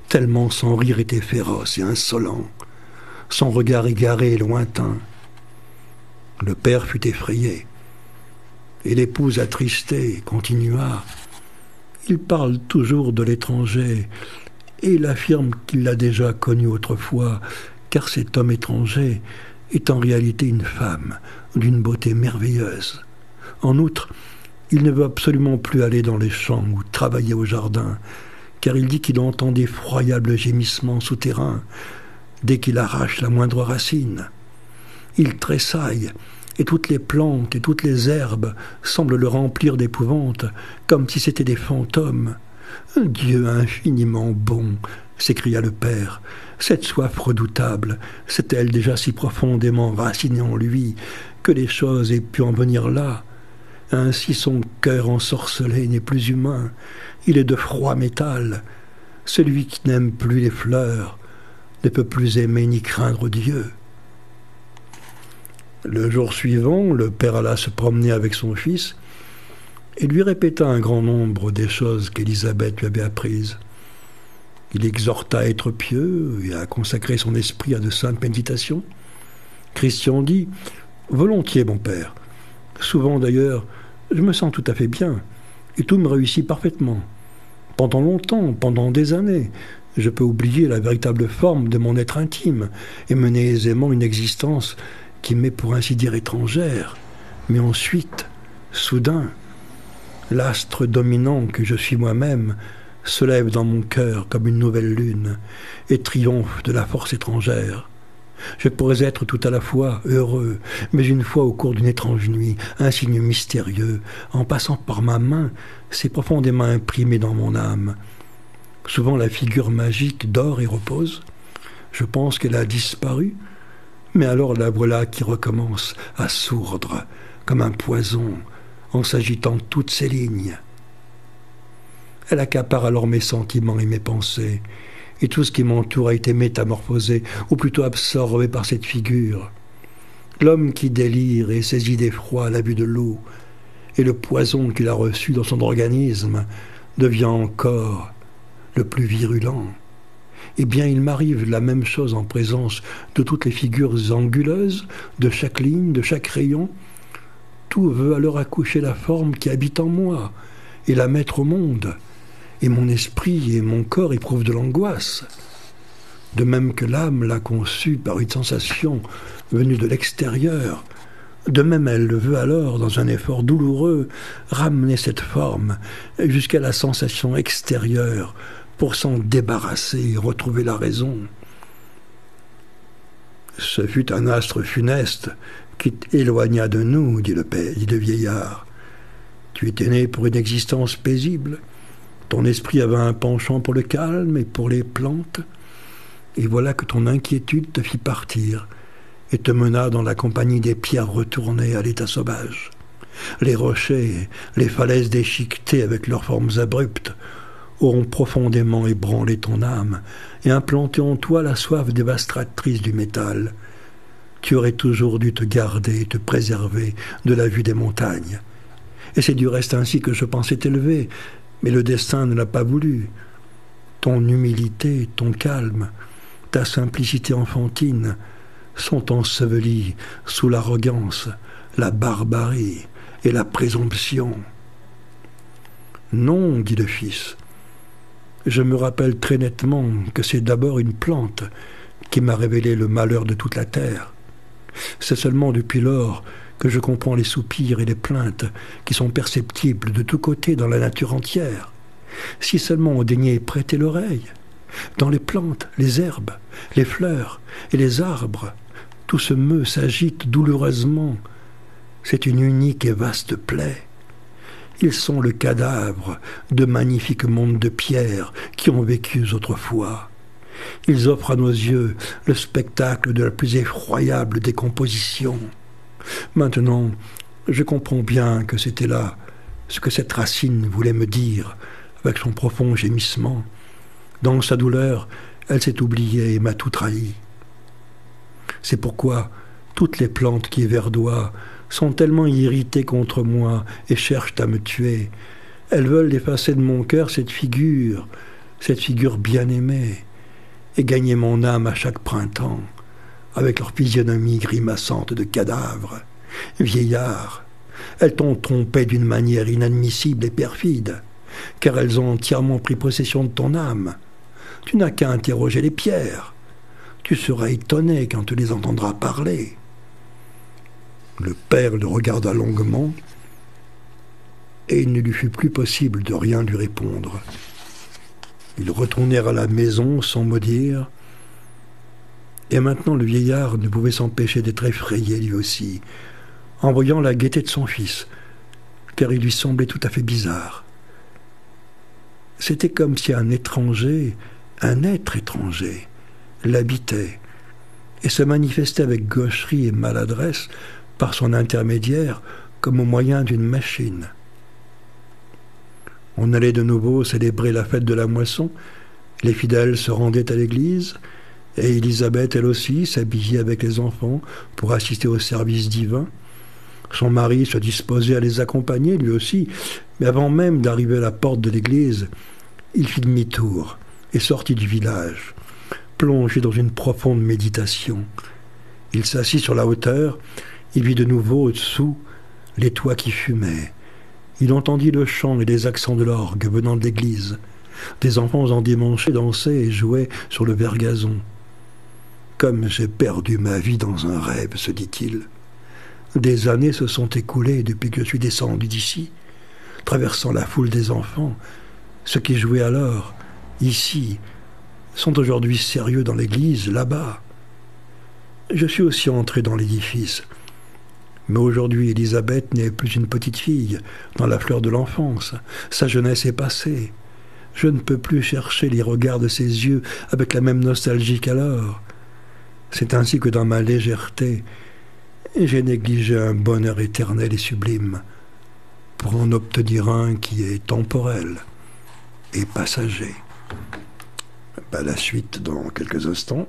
Speaker 1: tellement son rire était féroce et insolent, son regard égaré et lointain. Le père fut effrayé, et l'épouse attristée continua. Il parle toujours de l'étranger, et il affirme qu'il l'a déjà connu autrefois, car cet homme étranger est en réalité une femme d'une beauté merveilleuse. En outre, il ne veut absolument plus aller dans les champs ou travailler au jardin, car il dit qu'il entend d'effroyables gémissements souterrains dès qu'il arrache la moindre racine. Il tressaille, et toutes les plantes et toutes les herbes semblent le remplir d'épouvante, comme si c'étaient des fantômes. « Dieu infiniment bon !» s'écria le père. « Cette soif redoutable, s'est-elle déjà si profondément racinée en lui que les choses aient pu en venir là ? Ainsi son cœur ensorcelé n'est plus humain, il est de froid métal. Celui qui n'aime plus les fleurs ne peut plus aimer ni craindre Dieu. » Le jour suivant, le père alla se promener avec son fils et lui répéta un grand nombre des choses qu'Élisabeth lui avait apprises. Il exhorta à être pieux et à consacrer son esprit à de saintes méditations. Christian dit « Volontiers, mon père. Souvent, d'ailleurs, je me sens tout à fait bien, et tout me réussit parfaitement. Pendant longtemps, pendant des années, je peux oublier la véritable forme de mon être intime et mener aisément une existence qui m'est pour ainsi dire étrangère. Mais ensuite, soudain, l'astre dominant que je suis moi-même se lève dans mon cœur comme une nouvelle lune et triomphe de la force étrangère. Je pourrais être tout à la fois heureux, mais une fois au cours d'une étrange nuit, un signe mystérieux, en passant par ma main, s'est profondément imprimé dans mon âme. Souvent la figure magique dort et repose. Je pense qu'elle a disparu, mais alors la voilà qui recommence à sourdre comme un poison en s'agitant toutes ses lignes. Elle accapare alors mes sentiments et mes pensées, et tout ce qui m'entoure a été métamorphosé, ou plutôt absorbé par cette figure. L'homme qui délire et saisi d'effroi à la vue de l'eau, et le poison qu'il a reçu dans son organisme devient encore le plus virulent. Eh bien, il m'arrive la même chose en présence de toutes les figures anguleuses, de chaque ligne, de chaque rayon. Tout veut alors accoucher la forme qui habite en moi et la mettre au monde.
Speaker 2: et mon esprit et mon corps éprouvent de l'angoisse. De même que l'âme l'a conçue par une sensation venue de l'extérieur, de même elle le veut alors, dans un effort douloureux, ramener cette forme jusqu'à la sensation extérieure pour s'en débarrasser et retrouver la raison. Ce fut un astre funeste qui t'éloigna de nous, dit le vieillard. Tu étais né pour une existence paisible. Ton esprit avait un penchant pour le calme et pour les plantes. Et voilà que ton inquiétude te fit partir et te mena dans la compagnie des pierres retournées à l'état sauvage. Les rochers, les falaises déchiquetées avec leurs formes abruptes auront profondément ébranlé ton âme et implanté en toi la soif dévastatrice du métal. Tu aurais toujours dû te garder et te préserver de la vue des montagnes. Et c'est du reste ainsi que je pensais t'élever, mais le destin ne l'a pas voulu. Ton humilité, ton calme, ta simplicité enfantine sont ensevelis sous l'arrogance, la barbarie et la présomption. Non, dit le fils, je me rappelle très nettement que c'est d'abord une plante qui m'a révélé le malheur de toute la terre. C'est seulement depuis lors que je comprends les soupirs et les plaintes qui sont perceptibles de tous côtés dans la nature entière. Si seulement on daignait prêter l'oreille, dans les plantes, les herbes, les fleurs et les arbres, tout se meut, s'agite douloureusement. C'est une unique et vaste plaie. Ils sont le cadavre de magnifiques mondes de pierre qui ont vécu autrefois. Ils offrent à nos yeux le spectacle de la plus effroyable décomposition. Maintenant, je comprends bien que c'était là ce que cette racine voulait me dire avec son profond gémissement. Dans sa douleur, elle s'est oubliée et m'a tout trahi. C'est pourquoi toutes les plantes qui verdoient sont tellement irritées contre moi et cherchent à me tuer. Elles veulent effacer de mon cœur cette figure bien-aimée, et gagner mon âme à chaque printemps, avec leur physionomie grimaçante de cadavre. Vieillard, elles t'ont trompé d'une manière inadmissible et perfide, car elles ont entièrement pris possession de ton âme. Tu n'as qu'à interroger les pierres. Tu seras étonné quand tu les entendras parler. Le père le regarda longuement, et il ne lui fut plus possible de rien lui répondre. Ils retournèrent à la maison sans mot dire, et maintenant le vieillard ne pouvait s'empêcher d'être effrayé lui aussi, en voyant la gaieté de son fils, car il lui semblait tout à fait bizarre. C'était comme si un étranger, un être étranger, l'habitait, et se manifestait avec gaucherie et maladresse par son intermédiaire comme au moyen d'une machine. On allait de nouveau célébrer la fête de la moisson, les fidèles se rendaient à l'église, et Élisabeth, elle aussi, s'habillait avec les enfants pour assister au service divin. Son mari se disposait à les accompagner, lui aussi, mais avant même d'arriver à la porte de l'église, il fit demi-tour et sortit du village, plongé dans une profonde méditation. Il s'assit sur la hauteur, il vit de nouveau au-dessous les toits qui fumaient. Il entendit le chant et les accents de l'orgue venant de l'église. Des enfants endimanchés dansaient et jouaient sur le vert gazon. « Comme j'ai perdu ma vie dans un rêve, se dit-il. Des années se sont écoulées depuis que je suis descendu d'ici, traversant la foule des enfants. Ceux qui jouaient alors, ici, sont aujourd'hui sérieux dans l'église, là-bas. Je suis aussi entré dans l'édifice. Mais aujourd'hui, Élisabeth n'est plus une petite fille, dans la fleur de l'enfance. Sa jeunesse est passée. Je ne peux plus chercher les regards de ses yeux avec la même nostalgie qu'alors. C'est ainsi que dans ma légèreté, j'ai négligé un bonheur éternel et sublime pour en obtenir un qui est temporel et passager. » La suite dans quelques instants.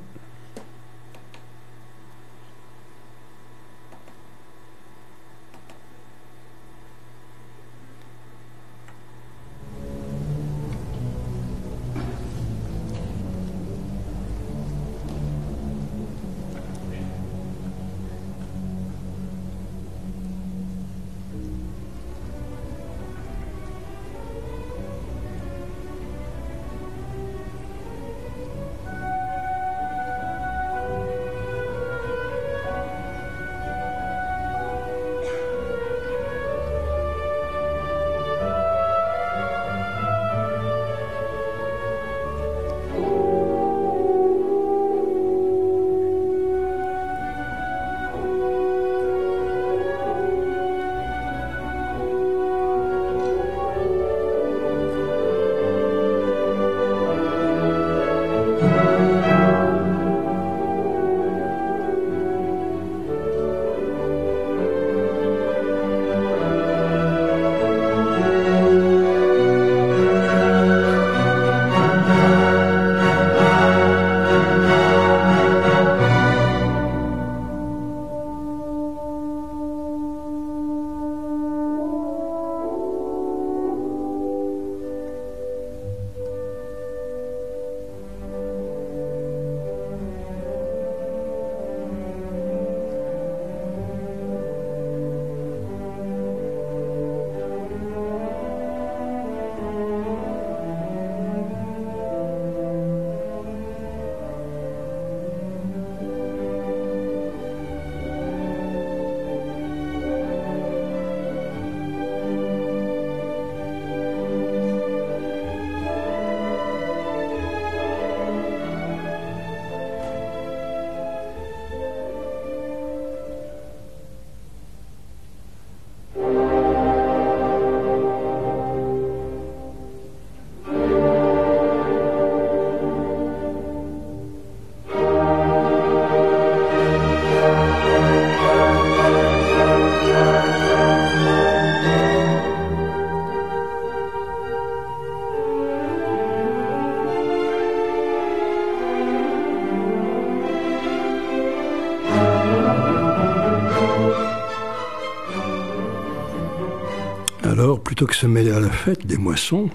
Speaker 2: plutôt que se mêler à la fête des moissons,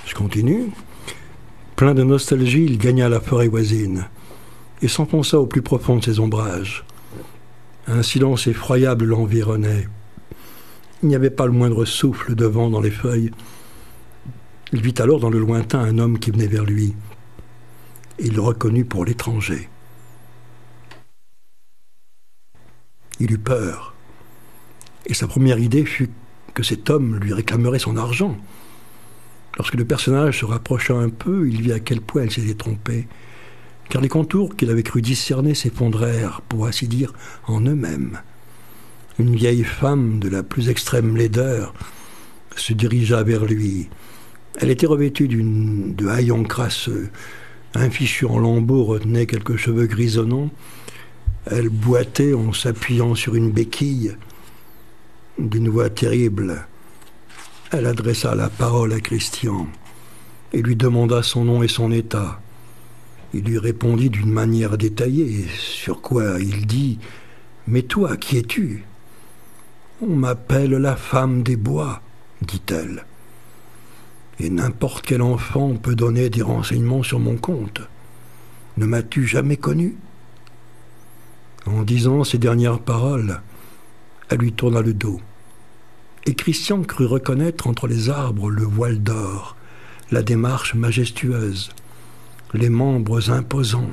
Speaker 2: je continue, plein de nostalgie, il gagna la forêt voisine et s'enfonça au plus profond de ses ombrages. Un silence effroyable l'environnait. Il n'y avait pas le moindre souffle de vent dans les feuilles. Il vit alors dans le lointain un homme qui venait vers lui. Il le reconnut pour l'étranger. Il eut peur. Et sa première idée fut que cet homme lui réclamerait son argent. Lorsque le personnage se rapprocha un peu, il vit à quel point elle s'était trompée, car les contours qu'il avait cru discerner s'effondrèrent, pour ainsi dire, en eux-mêmes. Une vieille femme de la plus extrême laideur se dirigea vers lui. Elle était revêtue de haillons crasseux. Un fichu en lambeaux retenait quelques cheveux grisonnants. Elle boitait en s'appuyant sur une béquille. D'une voix terrible, elle adressa la parole à Christian et lui demanda son nom et son état. Il lui répondit d'une manière détaillée, sur quoi il dit « Mais toi, qui es-tu » ? « On m'appelle la femme des bois, dit-elle. Et n'importe quel enfant peut donner des renseignements sur mon compte. Ne m'as-tu jamais connu ?» En disant ces dernières paroles, elle lui tourna le dos. Et Christian crut reconnaître entre les arbres le voile d'or, la démarche majestueuse, les membres imposants.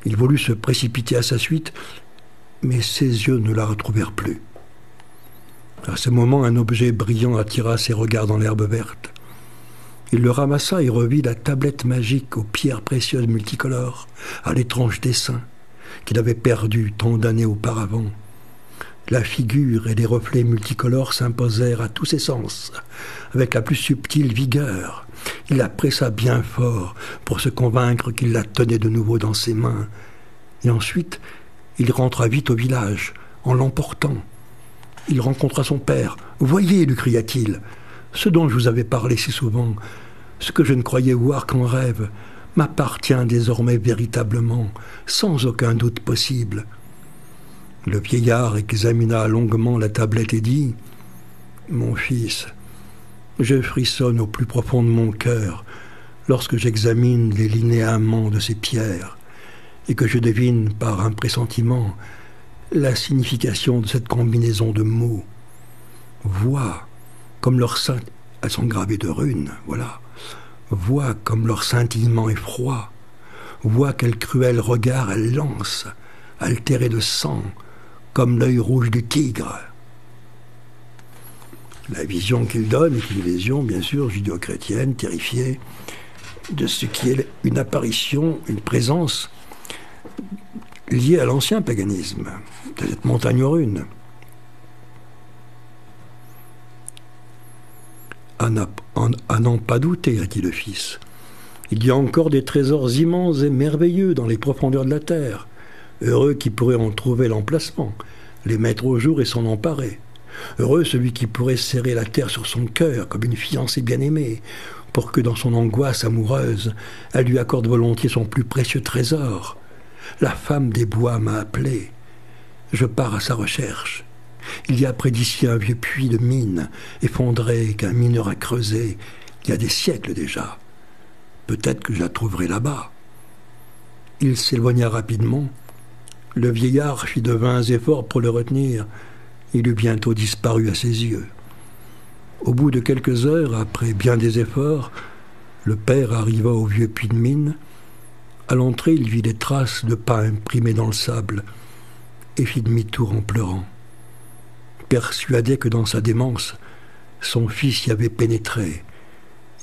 Speaker 2: Il voulut se précipiter à sa suite, mais ses yeux ne la retrouvèrent plus. À ce moment, un objet brillant attira ses regards dans l'herbe verte. Il le ramassa et revit la tablette magique aux pierres précieuses multicolores, à l'étrange dessin qu'il avait perdu tant d'années auparavant. La figure et les reflets multicolores s'imposèrent à tous ses sens, avec la plus subtile vigueur. Il la pressa bien fort pour se convaincre qu'il la tenait de nouveau dans ses mains. Et ensuite, il rentra vite au village, en l'emportant. Il rencontra son père. « Voyez, lui cria-t-il, ce dont je vous avais parlé si souvent, ce que je ne croyais voir qu'en rêve, m'appartient désormais véritablement, sans aucun doute possible. » Le vieillard examina longuement la tablette et dit « Mon fils, je frissonne au plus profond de mon cœur lorsque j'examine les linéaments de ces pierres et que je devine par un pressentiment la signification de cette combinaison de mots. Vois comme leur elles sont gravées de runes, voilà. Vois comme leur scintillement est froid. Vois quel cruel regard elles lancent, altéré de sang, comme l'œil rouge du tigre. » La vision qu'il donne est une vision, bien sûr, judéo-chrétienne, terrifiée, de ce qui est une apparition, une présence liée à l'ancien paganisme, de cette montagne aux runes. À n'en pas douter, a dit le fils, il y a encore des trésors immenses et merveilleux dans les profondeurs de la terre. Heureux qui pourrait en trouver l'emplacement, les mettre au jour et s'en emparer. Heureux celui qui pourrait serrer la terre sur son cœur comme une fiancée bien-aimée, pour que dans son angoisse amoureuse, elle lui accorde volontiers son plus précieux trésor. La femme des bois m'a appelé. Je pars à sa recherche. Il y a près d'ici un vieux puits de mine, effondré, qu'un mineur a creusé, il y a des siècles déjà. Peut-être que je la trouverai là-bas. Il s'éloigna rapidement. Le vieillard fit de vains efforts pour le retenir. Il eut bientôt disparu à ses yeux. Au bout de quelques heures, après bien des efforts, le père arriva au vieux puits de mine. À l'entrée, il vit des traces de pas imprimées dans le sable et fit demi-tour en pleurant. Persuadé que dans sa démence, son fils y avait pénétré,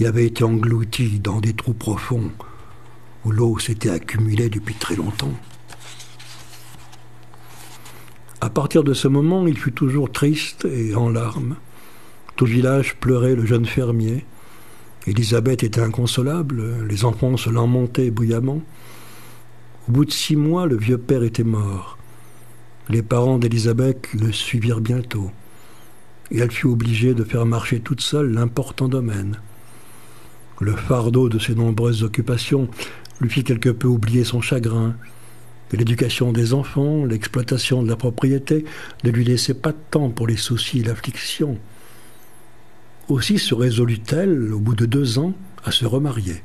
Speaker 2: y avait été englouti dans des trous profonds où l'eau s'était accumulée depuis très longtemps. À partir de ce moment, il fut toujours triste et en larmes. Tout le village pleurait le jeune fermier. Élisabeth était inconsolable, les enfants se lamentaient bruyamment. Au bout de 6 mois, le vieux père était mort. Les parents d'Élisabeth le suivirent bientôt, et elle fut obligée de faire marcher toute seule l'important domaine. Le fardeau de ses nombreuses occupations lui fit quelque peu oublier son chagrin, et l'éducation des enfants, l'exploitation de la propriété ne lui laissait pas de temps pour les soucis et l'affliction. Aussi se résolut-elle, au bout de 2 ans, à se remarier.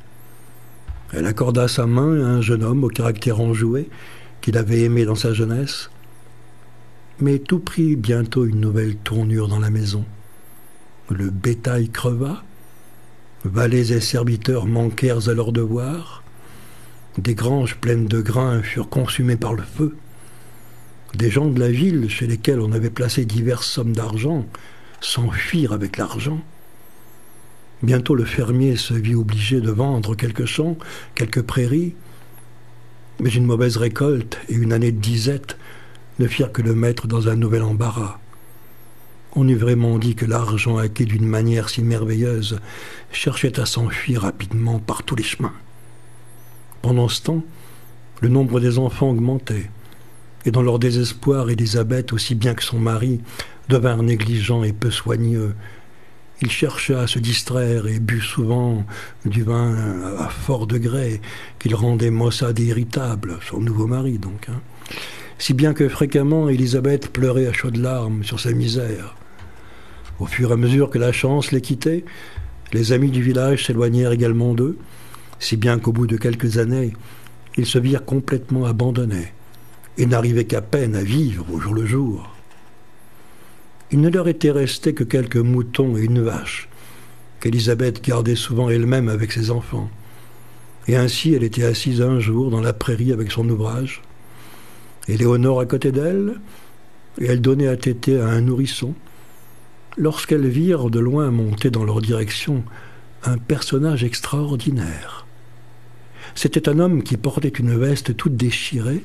Speaker 2: Elle accorda sa main à un jeune homme au caractère enjoué qu'il avait aimé dans sa jeunesse. Mais tout prit bientôt une nouvelle tournure dans la maison. Le bétail creva, valets et serviteurs manquèrent à leurs devoirs, des granges pleines de grains furent consumées par le feu, des gens de la ville, chez lesquels on avait placé diverses sommes d'argent, s'enfuirent avec l'argent. Bientôt le fermier se vit obligé de vendre quelques champs, quelques prairies, mais une mauvaise récolte et une année de disette ne firent que le mettre dans un nouvel embarras. On eût vraiment dit que l'argent acquis d'une manière si merveilleuse cherchait à s'enfuir rapidement par tous les chemins. Pendant ce temps, le nombre des enfants augmentait, et dans leur désespoir, Élisabeth, aussi bien que son mari, devinrent négligents et peu soigneux. Il chercha à se distraire et but souvent du vin à fort degré, qu'il rendait maussade et irritable, son nouveau mari donc. Si bien que fréquemment, Élisabeth pleurait à chaudes larmes sur sa misère. Au fur et à mesure que la chance les quittait, les amis du village s'éloignèrent également d'eux, si bien qu'au bout de quelques années, ils se virent complètement abandonnés et n'arrivaient qu'à peine à vivre au jour le jour. Il ne leur était resté que quelques moutons et une vache, qu'Élisabeth gardait souvent elle-même avec ses enfants. Et ainsi, elle était assise un jour dans la prairie avec son ouvrage, et Léonore à côté d'elle, et elle donnait à téter à un nourrisson, lorsqu'elles virent de loin monter dans leur direction un personnage extraordinaire. C'était un homme qui portait une veste toute déchirée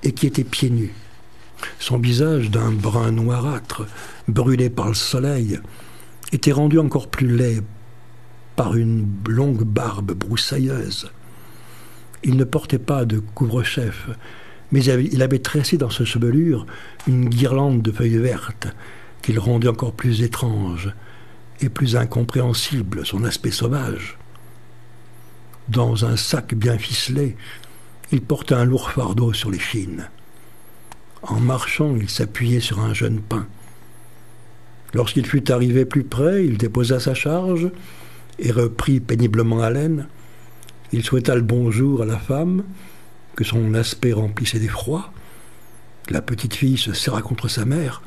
Speaker 2: et qui était pieds nus. Son visage d'un brun noirâtre, brûlé par le soleil, était rendu encore plus laid par une longue barbe broussailleuse. Il ne portait pas de couvre-chef, mais il avait tressé dans sa chevelure une guirlande de feuilles vertes qui le rendait encore plus étrange et plus incompréhensible son aspect sauvage. Dans un sac bien ficelé, il portait un lourd fardeau sur l'échine. En marchant, il s'appuyait sur un jeune pin. Lorsqu'il fut arrivé plus près, il déposa sa charge et reprit péniblement haleine. Il souhaita le bonjour à la femme, que son aspect remplissait d'effroi. La petite fille se serra contre sa mère.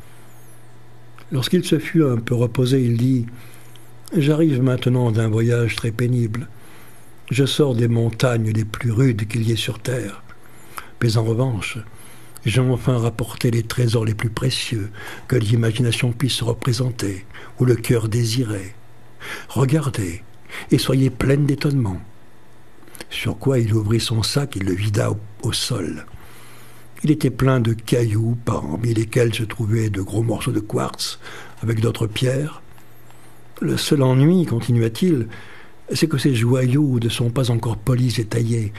Speaker 2: Lorsqu'il se fut un peu reposé, il dit « J'arrive maintenant d'un voyage très pénible. Je sors des montagnes les plus rudes qu'il y ait sur terre. Mais en revanche, j'ai enfin rapporté les trésors les plus précieux que l'imagination puisse représenter ou le cœur désirer. Regardez et soyez pleine d'étonnement. » Sur quoi il ouvrit son sac et le vida au sol. Il était plein de cailloux, parmi lesquels se trouvaient de gros morceaux de quartz avec d'autres pierres. Le seul ennui, continua-t-il, c'est que ces joyaux ne sont pas encore polis et taillés.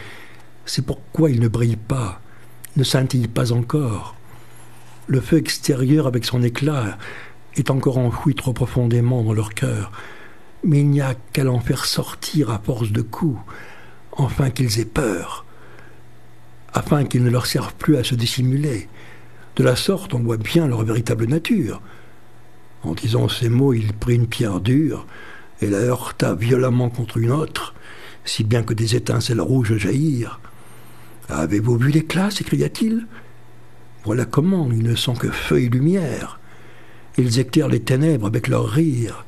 Speaker 2: C'est pourquoi ils ne brillent pas, ne scintillent pas encore. Le feu extérieur, avec son éclat, est encore enfoui trop profondément dans leur cœur. Mais il n'y a qu'à l'en faire sortir à force de coups, enfin qu'ils aient peur, afin qu'ils ne leur servent plus à se dissimuler. De la sorte, on voit bien leur véritable nature. En disant ces mots, il prit une pierre dure et la heurta violemment contre une autre, si bien que des étincelles rouges jaillirent. « Avez-vous vu l'éclat » s'écria-t-il. « Voilà comment ils ne sont que feu et lumière. Ils éclairent les ténèbres avec leur rire,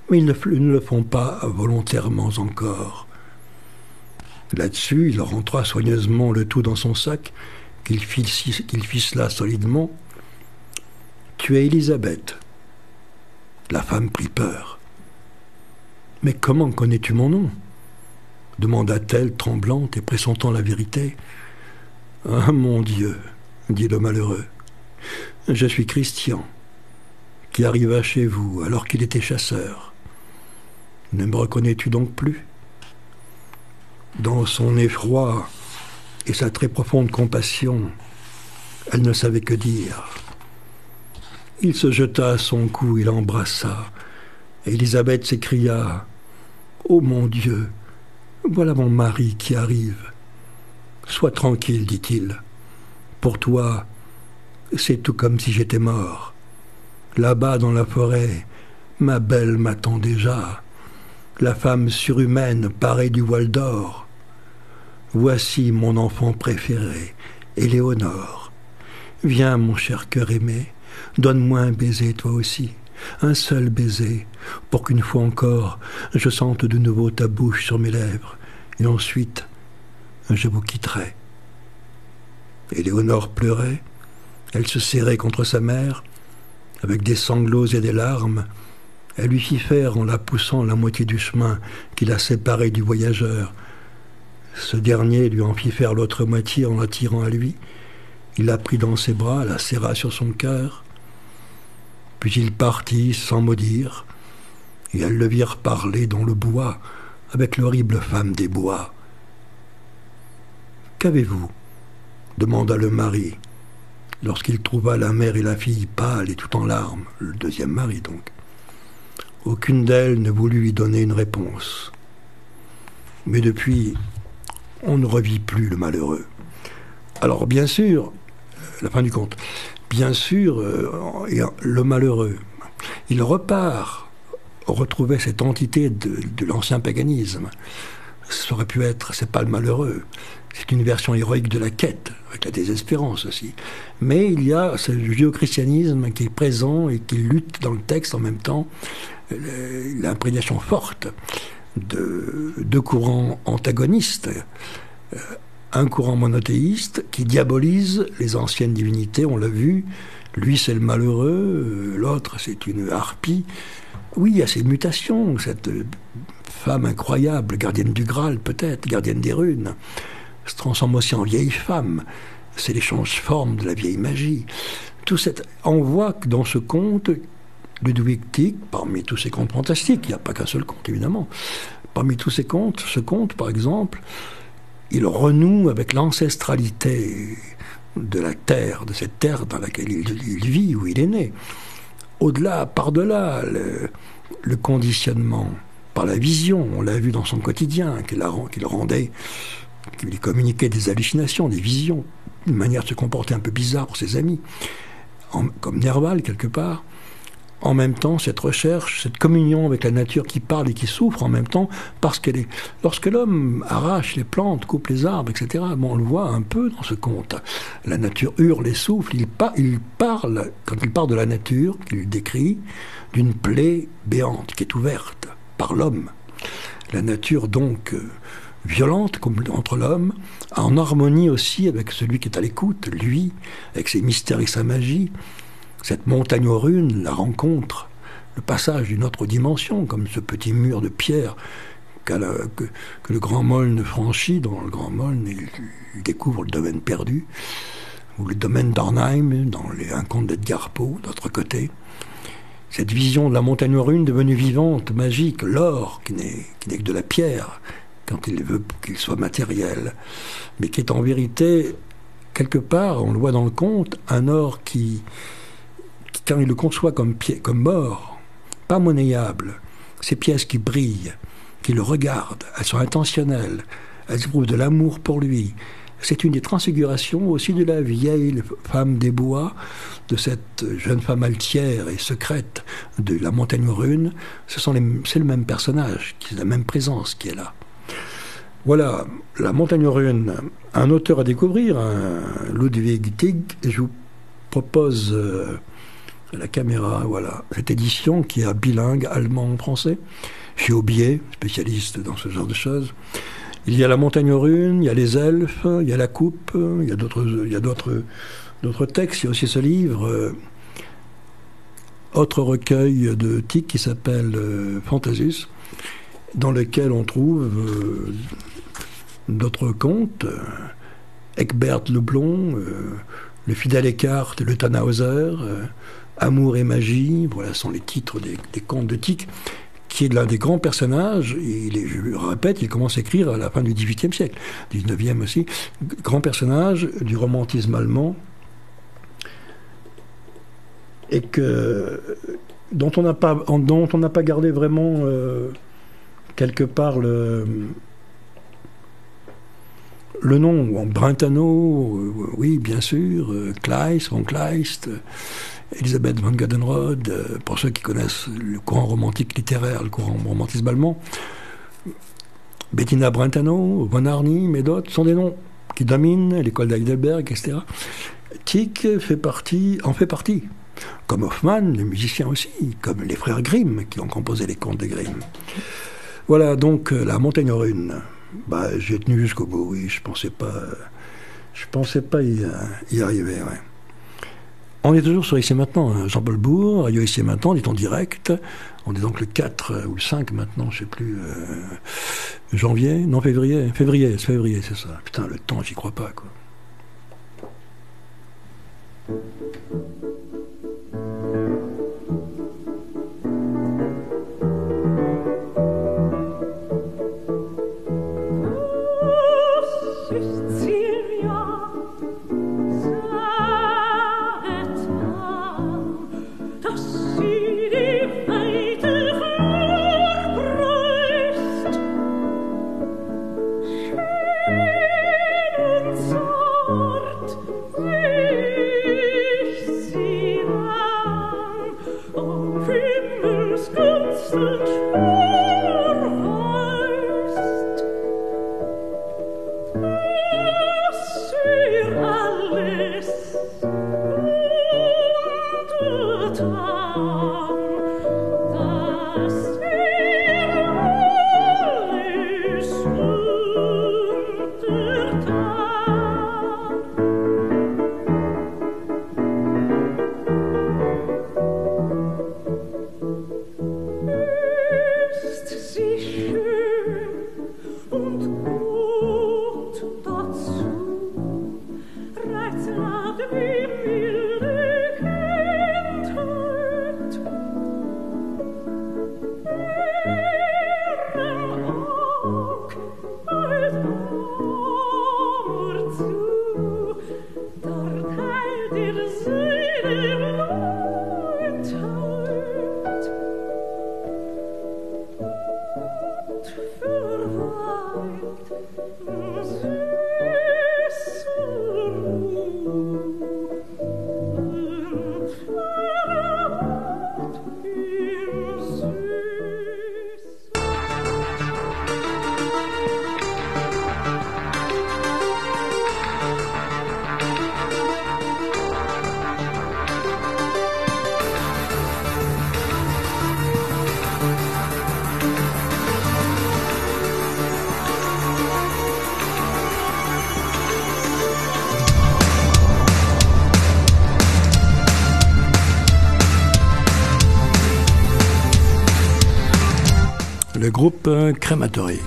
Speaker 2: mais ils ne le font pas volontairement encore. » Là-dessus, il rentra soigneusement le tout dans son sac, qu'il ficela solidement. « Tu es Élisabeth. » La femme prit peur. « Mais comment connais-tu mon nom ?» demanda-t-elle, tremblante et pressentant la vérité. « Ah, mon Dieu !» dit le malheureux. « Je suis Christian, qui arriva chez vous alors qu'il était chasseur. Ne me reconnais-tu donc plus ?» Dans son effroi et sa très profonde compassion, elle ne savait que dire. Il se jeta à son cou et l'embrassa. Élisabeth s'écria « Oh mon Dieu, voilà mon mari qui arrive. »« Sois tranquille, dit-il. Pour toi, c'est tout comme si j'étais mort. Là-bas dans la forêt, Ma belle m'attend déjà, la femme surhumaine parée du voile d'or. Voici mon enfant préféré, Éléonore. Viens, mon cher cœur aimé, donne-moi un baiser, toi aussi, un seul baiser, pour qu'une fois encore, je sente de nouveau ta bouche sur mes lèvres, et ensuite, je vous quitterai. Éléonore pleurait, elle se serrait contre sa mère, avec des sanglots et des larmes. Elle lui fit faire en la poussant la moitié du chemin qui la séparait du voyageur. Ce dernier lui en fit faire l'autre moitié en l'attirant à lui. Il la prit dans ses bras, la serra sur son cœur. Puis il partit sans mot dire, et elles le virent parler dans le bois avec l'horrible femme des bois. « Qu'avez-vous » demanda le mari, lorsqu'il trouva la mère et la fille pâles et tout en larmes, le deuxième mari donc. Aucune d'elles ne voulut lui donner une réponse. Mais depuis, on ne revit plus le malheureux. Alors bien sûr, la fin du conte, bien sûr, le malheureux, il repart retrouver cette entité de l'ancien paganisme. Ça aurait pu être, c'est pas le malheureux, c'est une version héroïque de la quête, avec la désespérance aussi. Mais il y a ce judéo-christianisme qui est présent et qui lutte dans le texte en même temps, l'imprégnation forte de deux courants antagonistes. Un courant monothéiste qui diabolise les anciennes divinités, on l'a vu. Lui, c'est le malheureux, l'autre, c'est une harpie. Oui, il y a ces mutations, cette femme incroyable, gardienne du Graal peut-être, gardienne des runes, se transforme aussi en vieille femme. C'est l'échange-forme de la vieille magie. On voit que dans ce conte, Ludwig Tieck, parmi tous ces contes fantastiques, il n'y a pas qu'un seul conte évidemment, parmi tous ces contes, ce conte par exemple, il renoue avec l'ancestralité de la terre, de cette terre dans laquelle il vit, où il est né. Au-delà, par-delà, le conditionnement par la vision, on l'a vu dans son quotidien, qu'il lui communiquait des hallucinations, des visions, une manière de se comporter un peu bizarre pour ses amis, comme Nerval quelque part. En même temps, cette recherche, cette communion avec la nature qui parle et qui souffre en même temps, parce qu'elle est... Lorsque l'homme arrache les plantes, coupe les arbres, etc., on le voit un peu dans ce conte. La nature hurle et souffle, il parle, quand il parle de la nature, qu'il décrit, d'une plaie béante qui est ouverte par l'homme. La nature donc violente comme entre l'homme, en harmonie aussi avec celui qui est à l'écoute, lui, avec ses mystères et sa magie. Cette montagne aux runes, la rencontre, le passage d'une autre dimension, comme ce petit mur de pierre que le Grand Moln franchit. Dans le Grand Moln, il découvre le domaine perdu, ou le domaine d'Arnheim, dans un conte d'Edgar Poe, d'autre côté. Cette vision de la montagne aux runes devenue vivante, magique, l'or, qui n'est que de la pierre, quand il veut qu'il soit matériel, mais qui est en vérité, quelque part, on le voit dans le conte, un or qui quand il le conçoit comme mort, pas monnayable, ces pièces qui brillent, qui le regardent, elles sont intentionnelles, elles éprouvent de l'amour pour lui. C'est une des transfigurations aussi de la vieille femme des bois, de cette jeune femme altière et secrète de la montagne aux runes. C'est le même personnage, c'est la même présence qui est là. Voilà, la montagne aux runes, un auteur à découvrir, Ludwig Tieck. Je vous propose... la caméra, voilà. Cette édition qui est bilingue, allemand-français, chez Aubier, spécialiste dans ce genre de choses. Il y a la montagne aux runes, il y a les elfes, il y a la coupe, il y a d'autres textes. Il y a aussi ce livre, autre recueil de Tieck qui s'appelle Fantasus, dans lequel on trouve d'autres contes, Eckbert le Blond, le fidèle Eckhart, le Tannhauser, Amour et magie, voilà sont les titres des contes de Tieck, qui est l'un des grands personnages. Je le répète, il commence à écrire à la fin du XVIIIe siècle, 19e aussi, grand personnage du romantisme allemand, et dont on n'a pas gardé vraiment quelque part le nom. Brentano, oui bien sûr, Kleist, von Kleist. Elisabeth von Gadenrod, pour ceux qui connaissent le courant romantique littéraire, le courant romantisme allemand. Bettina Brentano, Von Arnim et d'autres sont des noms qui dominent l'école d'Heidelberg, etc. Tieck en fait partie. Comme Hoffmann, les musiciens aussi, comme les frères Grimm qui ont composé les contes de Grimm. Voilà donc la Montagne aux runes. J'ai tenu jusqu'au bout, oui, je pensais pas y arriver, ouais. On est toujours sur Ici et Maintenant, hein. Jean-Paul Bourg, Radio Ici et Maintenant, on est en direct. On est donc le 4 ou le 5 maintenant, je sais plus. Janvier, non, février, c'est ça. Putain, le temps, j'y crois pas, quoi. Le groupe Crématory.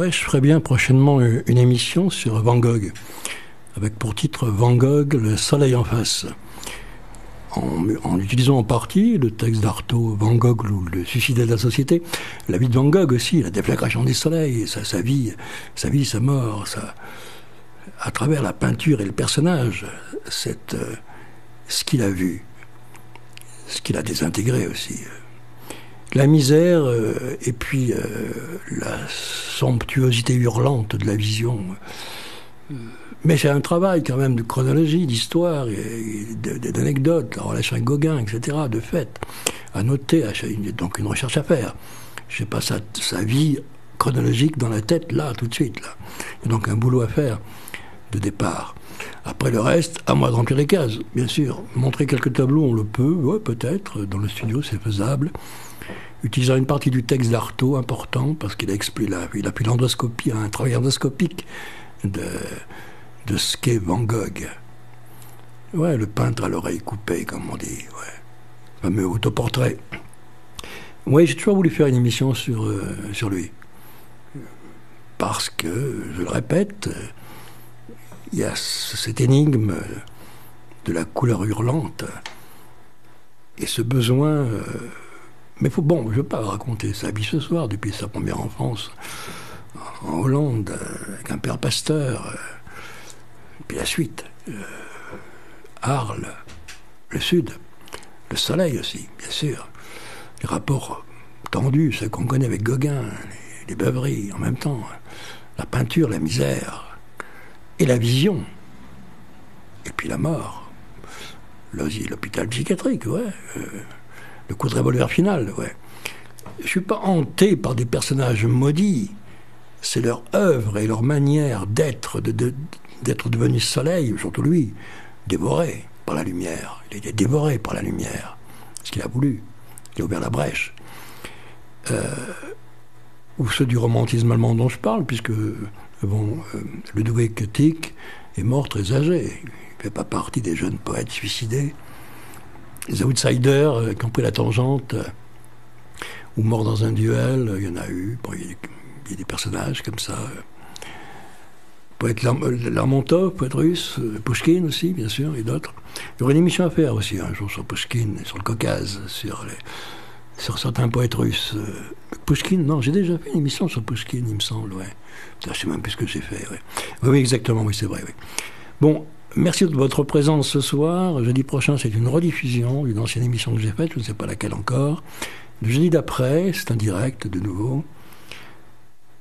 Speaker 1: Ouais, je ferai bien prochainement une émission sur Van Gogh, avec pour titre Van Gogh, le soleil en face. En utilisant en partie le texte d'Artaud, Van Gogh ou le suicide de la société, la vie de Van Gogh aussi, la déflagration des soleils, sa vie, sa mort, à travers la peinture et le personnage, ce qu'il a vu, ce qu'il a désintégré aussi. La misère et puis la somptuosité hurlante de la vision. Mais c'est un travail quand même de chronologie, d'histoire, d'anecdotes, la relation avec Gauguin, etc., de fait, à noter, donc une recherche à faire. Je n'ai pas sa vie chronologique dans la tête, là, tout de suite. Là. Il y a donc un boulot à faire de départ. Après le reste, à moi de remplir les cases, bien sûr. Montrer quelques tableaux, on le peut, ouais, peut-être, dans le studio, c'est faisable. Utilisant une partie du texte d'Artaud, important, parce qu'il a fait l'endoscopie, un travail endoscopique de ce qu'est Van Gogh. Ouais, le peintre à l'oreille coupée, comme on dit, ouais. Fameux autoportrait. Ouais, j'ai toujours voulu faire une émission sur lui. Parce que, je le répète, il y a cette énigme de la couleur hurlante et ce besoin... mais je ne veux pas raconter sa vie ce soir, depuis sa première enfance en Hollande, avec un père pasteur, puis la suite, Arles, le Sud, le soleil aussi, bien sûr, les rapports tendus, ceux qu'on connaît avec Gauguin, les beuveries en même temps, la peinture, la misère, et la vision, et puis la mort, l'hôpital psychiatrique, ouais, le coup de revolver final, ouais. Je ne suis pas hanté par des personnages maudits. C'est leur œuvre et leur manière d'être devenu soleil, surtout lui, dévoré par la lumière. Il a été dévoré par la lumière. Ce qu'il a voulu. Il a ouvert la brèche. Ou ceux du romantisme allemand dont je parle, puisque Ludwig Tieck est mort très âgé. Il ne fait pas partie des jeunes poètes suicidés. Les outsiders qui ont pris la tangente ou morts dans un duel, il y en a eu. Bon, il y a des personnages comme ça. Poète Lermontov, poète russe, Pouchkine aussi, bien sûr, et d'autres. Il y aurait une émission à faire aussi un jour sur Pouchkine, sur le Caucase, sur certains poètes russes. Pouchkine, non, j'ai déjà fait une émission sur Pouchkine, il me semble, ouais. Je ne sais même plus ce que j'ai fait, ouais. Oui, exactement, oui, c'est vrai, oui. Bon, merci de votre présence ce soir. Jeudi prochain, c'est une rediffusion d'une ancienne émission que j'ai faite, je ne sais pas laquelle encore. Le jeudi d'après, c'est un direct de nouveau.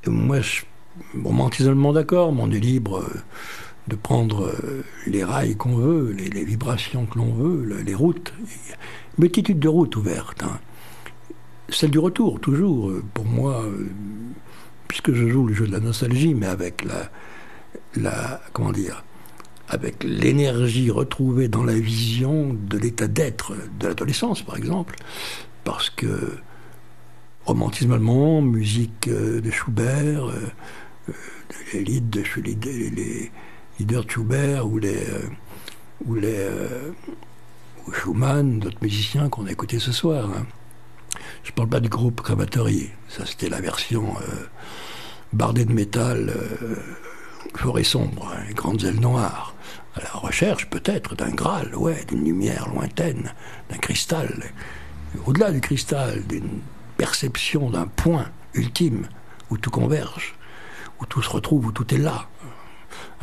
Speaker 1: Et moi, on m'antisolement d'accord, mais on est libre de prendre les rails qu'on veut, les vibrations que l'on veut, les routes. Une multitude de routes ouvertes. Hein. Celle du retour, toujours, pour moi, puisque je joue le jeu de la nostalgie, mais avec comment dire, avec l'énergie retrouvée dans la vision de l'état d'être de l'adolescence, par exemple, parce que romantisme allemand, musique de Schubert, les lieds de Schubert ou Schumann, d'autres musiciens qu'on a écoutés ce soir. Hein. Je ne parle pas du groupe Crematory, ça c'était la version bardée de métal, forêt sombre, hein, grandes ailes noires, à la recherche peut-être d'un Graal, ouais, d'une lumière lointaine, d'un cristal, au-delà du cristal, d'une perception d'un point ultime où tout converge, où tout se retrouve, où tout est là.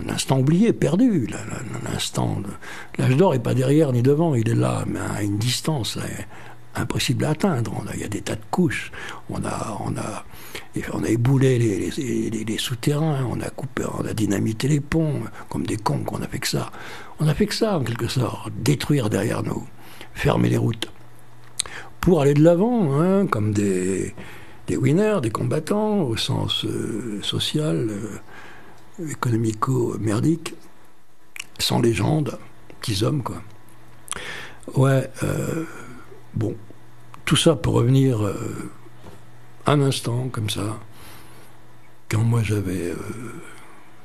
Speaker 1: Un instant oublié, perdu, un instant... L'âge d'or n'est pas derrière ni devant, il est là, mais à une distance impossible à atteindre. Il y a des tas de couches. On a éboulé les souterrains, on a dynamité les ponts, comme des cons qu'on a fait que ça. On a fait que ça, en quelque sorte, détruire derrière nous, fermer les routes. Pour aller de l'avant, hein, comme des winners, des combattants, au sens social, économico-merdique, sans légende, petits hommes, quoi. Ouais, bon, tout ça pour revenir un instant, comme ça, quand moi j'avais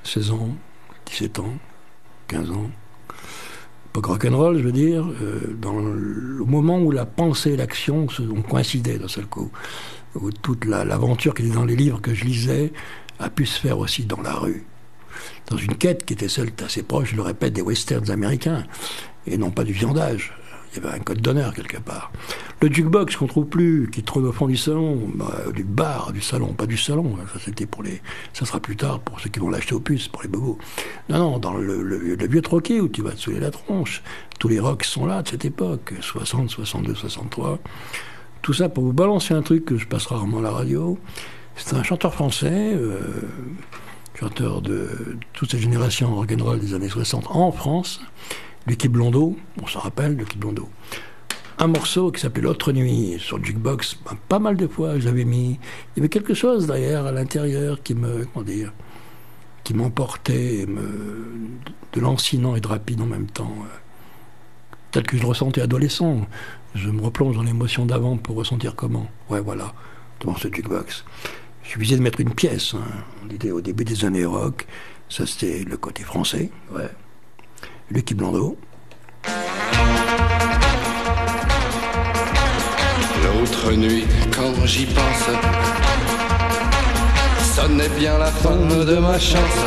Speaker 1: 16 ans, 17 ans, 15 ans, époque rock'n'roll, je veux dire, dans le moment où la pensée et l'action ont coïncidé d'un seul coup, où toute l'aventure qui était dans les livres que je lisais
Speaker 2: a pu se faire aussi dans la rue, dans une quête qui était celle assez proche, je le répète, des westerns américains, et non pas du viandage. Il y avait un code d'honneur quelque part. Le jukebox qu'on trouve plus, qui trône au fond du salon, du bar, du salon, pas du salon, ça c'était pour les... Ça sera plus tard pour ceux qui vont l'acheter aux puces, pour les bobos. Non, dans le vieux troquet où tu vas te saouler la tronche, tous les rocks sont là de cette époque, 60, 62, 63. Tout ça pour vous balancer un truc que je passe rarement à la radio. C'est un chanteur français, chanteur de toute cette génération rock'n'roll des années 60 en France, Lucky Blondeau, on s'en rappelle, Lucky Blondeau. Un morceau qui s'appelait L'autre nuit, sur le jukebox, pas mal de fois je l'avais mis. Il y avait quelque chose derrière, à l'intérieur, qui m'emportait, de lancinant et de rapide en même temps. Tel que je le ressentais adolescent. Je me replonge dans l'émotion d'avant pour ressentir comment. Ouais, voilà, devant ce jukebox. Il suffisait de mettre une pièce. On était au début des années rock. Ça, c'était le côté français. Ouais. Lucky Blondeau.
Speaker 3: L'autre nuit, quand j'y pense, sonnait bien la fin de ma chance.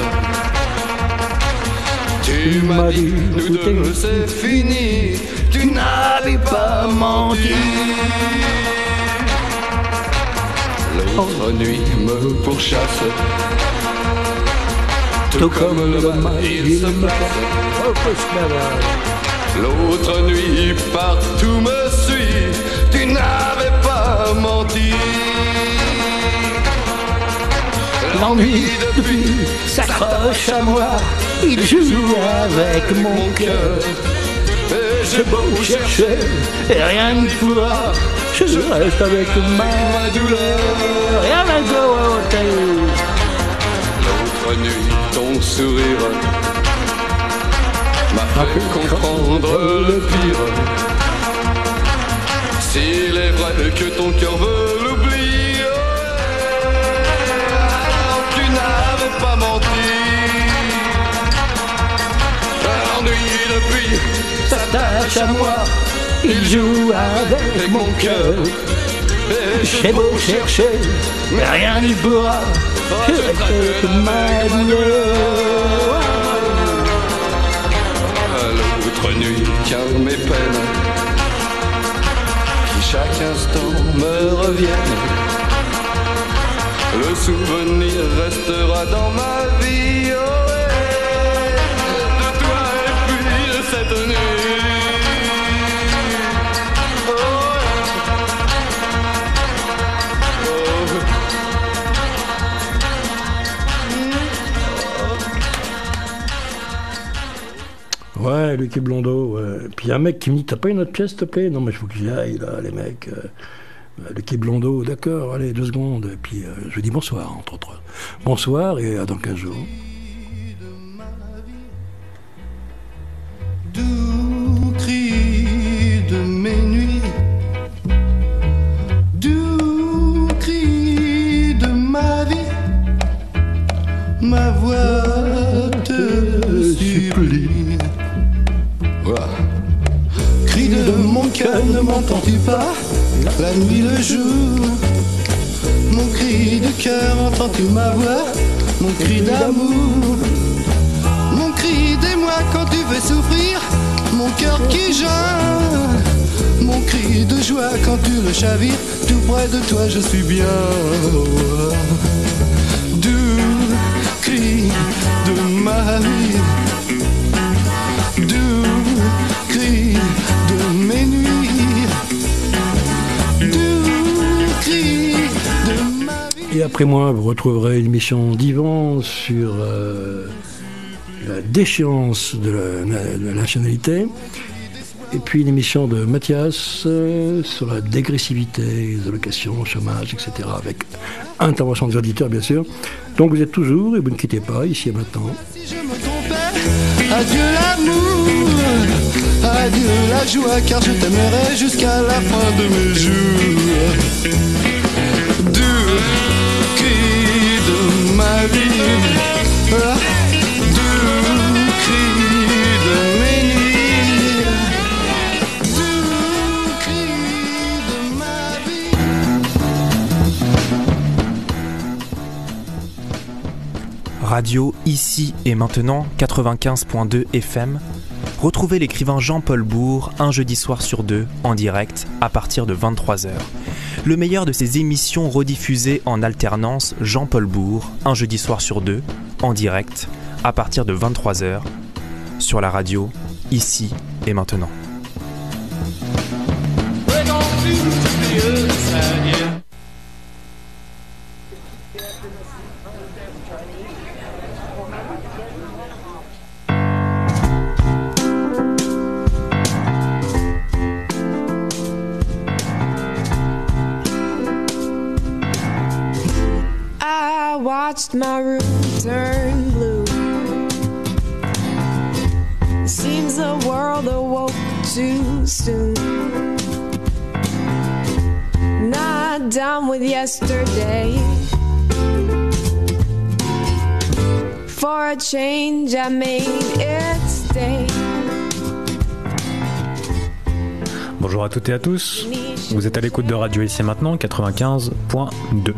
Speaker 3: Tu m'as dit, nous deux, c'est fini. Tu n'avais pas menti. L'autre nuit me pourchasse, tout comme le mal, il se place. L'autre nuit, partout me suit. Tu n'avais pas menti.
Speaker 2: L'ennui depuis s'accroche à moi. Il joue avec mon cœur.
Speaker 3: J'ai beau chercher,
Speaker 2: et rien ne pourra. Je reste avec ma douleur. Rien ne pourra.
Speaker 3: L'autre nuit, ton sourire m'a fait comprendre le pire. S'il est vrai que ton cœur veut l'oublier, alors tu n'avais pas menti. L'ennui depuis
Speaker 2: S'attache à moi, il joue avec mon cœur. J'ai beau chercher, mais rien n'y pourra. Je reste avec ma douleur.
Speaker 3: L'autre nuit, car mes peines qui chaque instant me reviennent, le souvenir restera dans ma vie. Oh, de toi et puis de cette nuit.
Speaker 2: Ouais, Lucky Blondeau. Ouais. Puis il y a un mec qui me dit, t'as pas une autre pièce, s'il te plaît? Non, mais il faut que j'y aille, là, les mecs. Lucky Blondeau, d'accord, allez, 2 secondes. Et puis je lui dis bonsoir, entre autres. Bonsoir et à dans 15 jours.
Speaker 3: Doux cri de mes nuits, doux cri de ma vie, ma voix te supplie. Cri de mon cœur, ne m'entends-tu pas? La nuit, le jour, mon cri de cœur, entends-tu ma voix? Mon cri d'amour, mon cri d'émoi quand tu veux souffrir, mon cœur qui geint, mon cri de joie quand tu le chavires, tout près de toi je suis bien. Doux cri de ma vie, doux cri de mes nuits, doux cri de ma vie.
Speaker 2: Et après moi, vous retrouverez une émission d'Yvan sur la déchéance de la nationalité. Et puis une émission de Mathias sur la dégressivité, les allocations, chômage, etc. Avec intervention des auditeurs, bien sûr. Donc vous êtes toujours, et vous ne quittez pas, ici et maintenant.
Speaker 3: Si je me trompais, adieu l'amour, adieu la joie, car je t'aimerai jusqu'à la fin de mes jours. Doux cri de ma vie, doux cri de mes nuits, doux cri de ma vie.
Speaker 4: radio Ici et Maintenant 95.2 FM, retrouvez l'écrivain Jean-Paul Bourg un jeudi soir sur deux en direct à partir de 23h. Le meilleur de ses émissions rediffusées en alternance, Jean-Paul Bourg un jeudi soir sur deux en direct à partir de 23h sur la radio Ici et Maintenant.
Speaker 5: Watched my room turn blue. Seems the world awoke too soon. Not done with yesterday. For a change I made it stay.
Speaker 6: Bonjour à toutes et à tous. Vous êtes à l'écoute de Radio Ici et Maintenant 95.2.